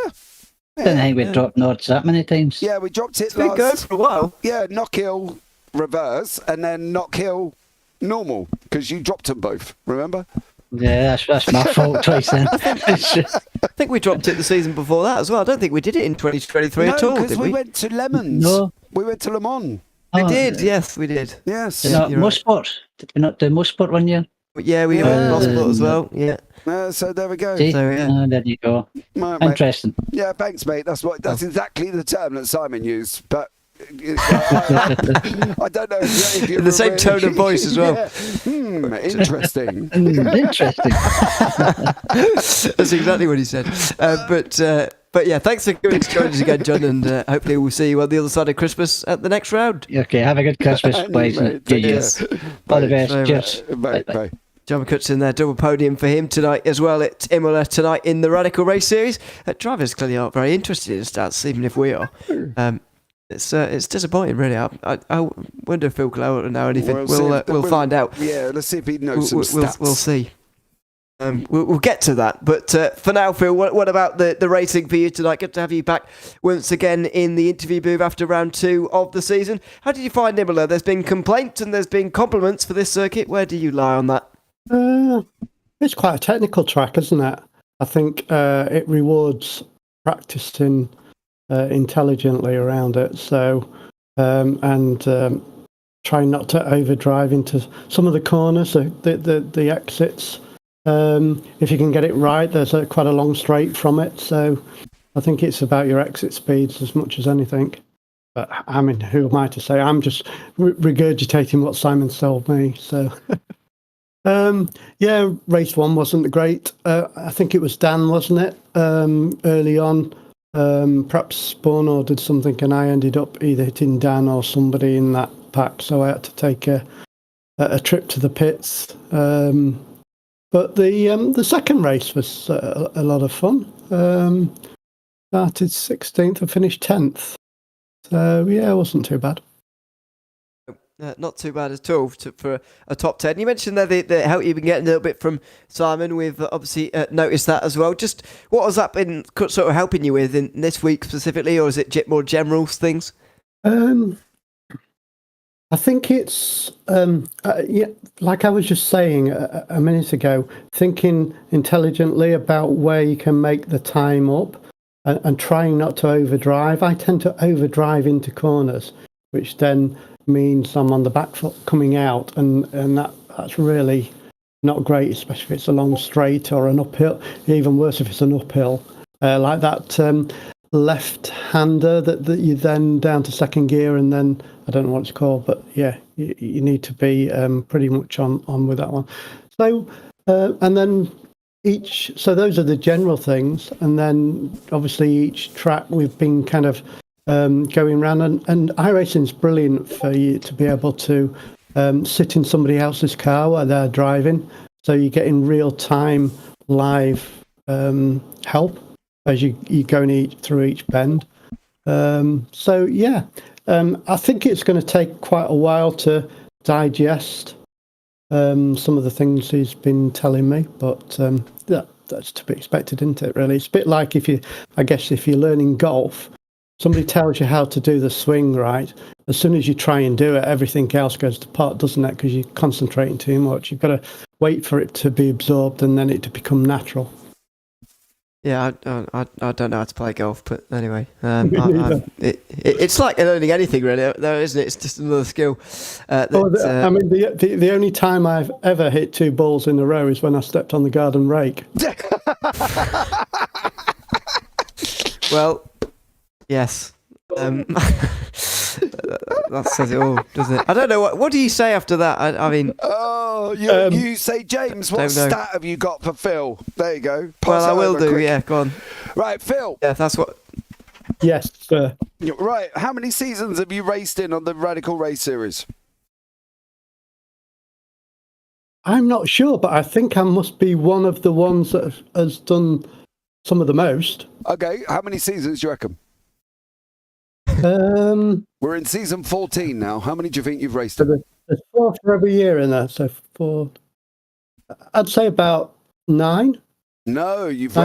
I didn't think we'd dropped Nords that many times. Yeah, we dropped it It's been going for a while. Yeah, Knockhill reverse, and then Knockhill normal, because you dropped them both, remember? Yeah, that's my fault twice then. I think we dropped it the season before that as well. I don't think we did it in 2023 at all, because did we we? went to Lemons. No. We went to Le Mans. We did, yes, we did. Yes. Mosport. Did we not do Mosport one year? Yeah, we went Mosport as well, yeah. So there we go. See? So, yeah. There you go. Right, mate. Interesting. Yeah, thanks, mate. That's exactly the term that Simon used, but I don't know if you're In the same tone of voice as well. Yeah. Interesting. Interesting. That's exactly what he said. But yeah, thanks for coming to join us again, John, and hopefully we'll see you on the other side of Christmas at the next round. Okay, have a good Christmas, please. Yes. All the best. Cheers. Bye. John McCutcheon there, double podium for him tonight as well at Imola tonight in the Radical Race Series. Drivers clearly aren't very interested in stats, even if we are. It's disappointing, really. I wonder if Phil Clow will know anything. We'll find out. Yeah, let's see if he knows some stats. We'll see. We'll get to that. But for now, Phil, what about the racing for you tonight? Good to have you back once again in the interview booth after round 2 of the season. How did you find Imola? There's been complaints and there's been compliments for this circuit. Where do you lie on that? It's quite a technical track, isn't it? I think it rewards practicing intelligently around it. So, and trying not to overdrive into some of the corners, the exits. If you can get it right, there's quite a long straight from it. So I think it's about your exit speeds as much as anything. But I mean, who am I to say? I'm just regurgitating what Simon told me. So yeah, race 1 wasn't great. I think it was Dan, wasn't it? Early on, perhaps Bono did something and I ended up either hitting Dan or somebody in that pack. So I had to take a trip to the pits. But the second race was a lot of fun. Started 16th and finished 10th. So yeah, it wasn't too bad. Not too bad at all for a top 10. You mentioned there the help you've been getting a little bit from Simon. We've obviously noticed that as well. Just what has that been sort of helping you with in this week specifically, or is it more general things? I think it's like I was just saying a minute ago, thinking intelligently about where you can make the time up and trying not to overdrive. I tend to overdrive into corners, which then means I'm on the back foot coming out, and that's really not great, especially if it's a long straight or an uphill. Even worse if it's an uphill, like that left-hander that you then down to second gear, and then I don't know what it's called, but yeah, you need to be pretty much on with that one. So and then so those are the general things, and then obviously each track we've been kind of going around, and iRacing is brilliant for you to be able to sit in somebody else's car while they're driving, so you're getting real time live help as you go through each bend. So yeah, I think it's going to take quite a while to digest some of the things he's been telling me, but that's to be expected, isn't it? Really, it's a bit like if you're learning golf, somebody tells you how to do the swing right. As soon as you try and do it, everything else goes to pot, doesn't it? Because you're concentrating too much. You've got to wait for it to be absorbed and then it to become natural. Yeah, I don't know how to play golf, but anyway, it's like learning anything, really, though, isn't it? It's just another skill. I mean, the only time I've ever hit 2 balls in a row is when I stepped on the garden rake. Well, yes. That says it all, doesn't it? I don't know. What do you say after that? I mean... Oh, you say, James, what stat have you got for Phil? There you go. Well, I will do, yeah, go on. Right, Phil. Yeah, that's what... Yes, sir. Right, how many seasons have you raced in on the Radical Race Series? I'm not sure, but I think I must be one of the ones that has done some of the most. Okay, how many seasons do you reckon? We're in season 14 now. How many do you think you've raced in? There's 4 for every year in there, so 4. I'd say about 9. No, you've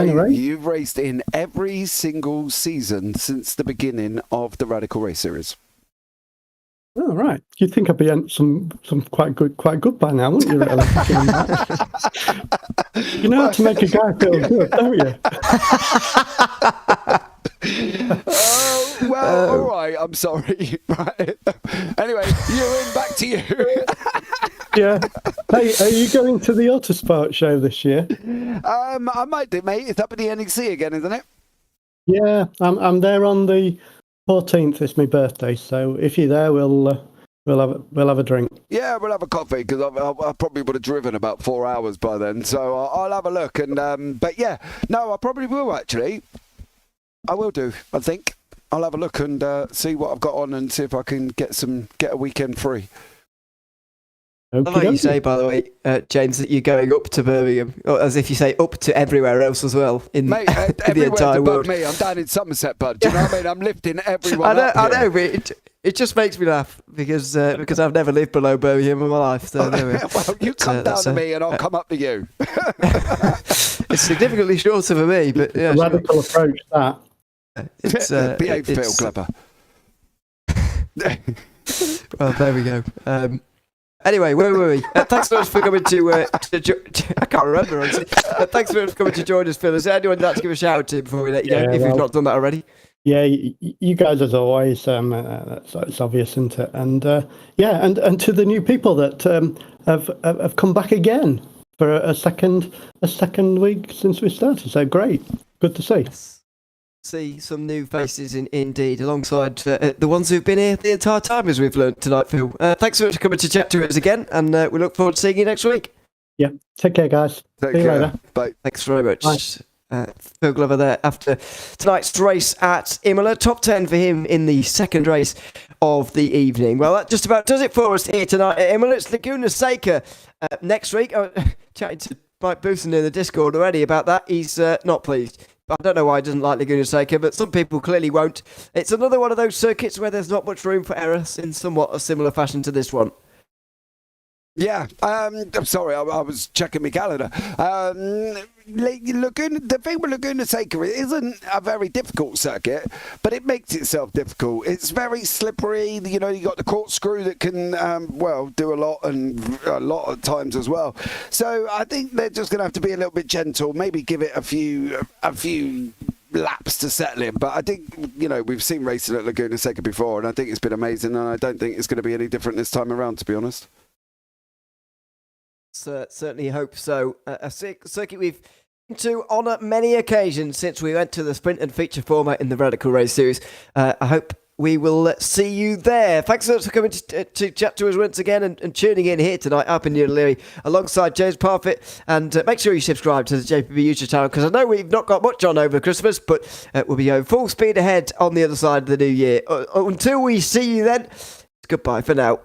raced in every single season since the beginning of the Radical Race Series. Oh, right. You'd think I'd be some quite good by now, wouldn't you, really? You know how to make a guy feel good, don't you? Oh, well, all right. I'm sorry. Right. Anyway, Ewan, back to you. Yeah. Hey, are you going to the Autosport show this year? I might do, mate. It's up at the NEC again, isn't it? Yeah, I'm there on the 14th. It's my birthday, so if you're there, we'll have a drink. Yeah, we'll have a coffee because I probably would have driven about 4 hours by then. So I'll have a look. And but yeah, no, I probably will actually. I will do. I think I'll have a look and see what I've got on and see if I can get a weekend free. I love how you say, by the way, James, that you're going up to Birmingham, or as if you say up to everywhere else as well in, Mate, in the entire world. Me. I'm down in Somerset, bud. Do you know what I mean? I'm lifting everyone up I know, but it just makes me laugh because I've never lived below Birmingham in my life. So well, you come down to me and I'll come up to you. It's significantly shorter for me, but yeah, a radical approach, that. It's behave, Phil, clever. Well, there we go. Anyway, where were we? Thanks so much for coming to I can't remember, honestly. Thanks so much for coming to join us, Phil. Is there anyone you'd like to give a shout out to before we let you go, if we've not done that already? Yeah, you guys, as always, it's obvious, isn't it? And and to the new people that have come back again for a second week since we started. So great, good to see. Yes. See some new faces indeed, alongside the ones who've been here the entire time, as we've learned tonight, Phil. Thanks so much for coming to chat to us again, and we look forward to seeing you next week. Yeah, take care, guys. See you later. Bye. Thanks very much. Phil Glover there after tonight's race at Imola. Top 10 for him in the second race of the evening. Well, that just about does it for us here tonight at Imola. It's Laguna Seca next week. I was chatting to Mike Boothson in the Discord already about that. He's not pleased. I don't know why he doesn't like Laguna Seca, but some people clearly won't. It's another one of those circuits where there's not much room for error in somewhat a similar fashion to this one. Yeah, I'm sorry, I was checking my calendar. The thing with Laguna Seca, it isn't a very difficult circuit, but it makes itself difficult. It's very slippery. You know, you got the corkscrew that can, do a lot and a lot of times as well. So I think they're just going to have to be a little bit gentle. Maybe give it a few laps to settle in. But I think, we've seen racing at Laguna Seca before, and I think it's been amazing. And I don't think it's going to be any different this time around, to be honest. Certainly hope so. A circuit we've been to on many occasions since we went to the sprint and feature format in the Radical Race Series. I hope we will see you there. Thanks so much for coming to chat to us once again and tuning in here tonight up in Ewan O'Leary alongside James Parfitt. And make sure you subscribe to the JPB YouTube channel, because I know we've not got much on over Christmas, but we'll be going full speed ahead on the other side of the new year. Until we see you then, goodbye for now.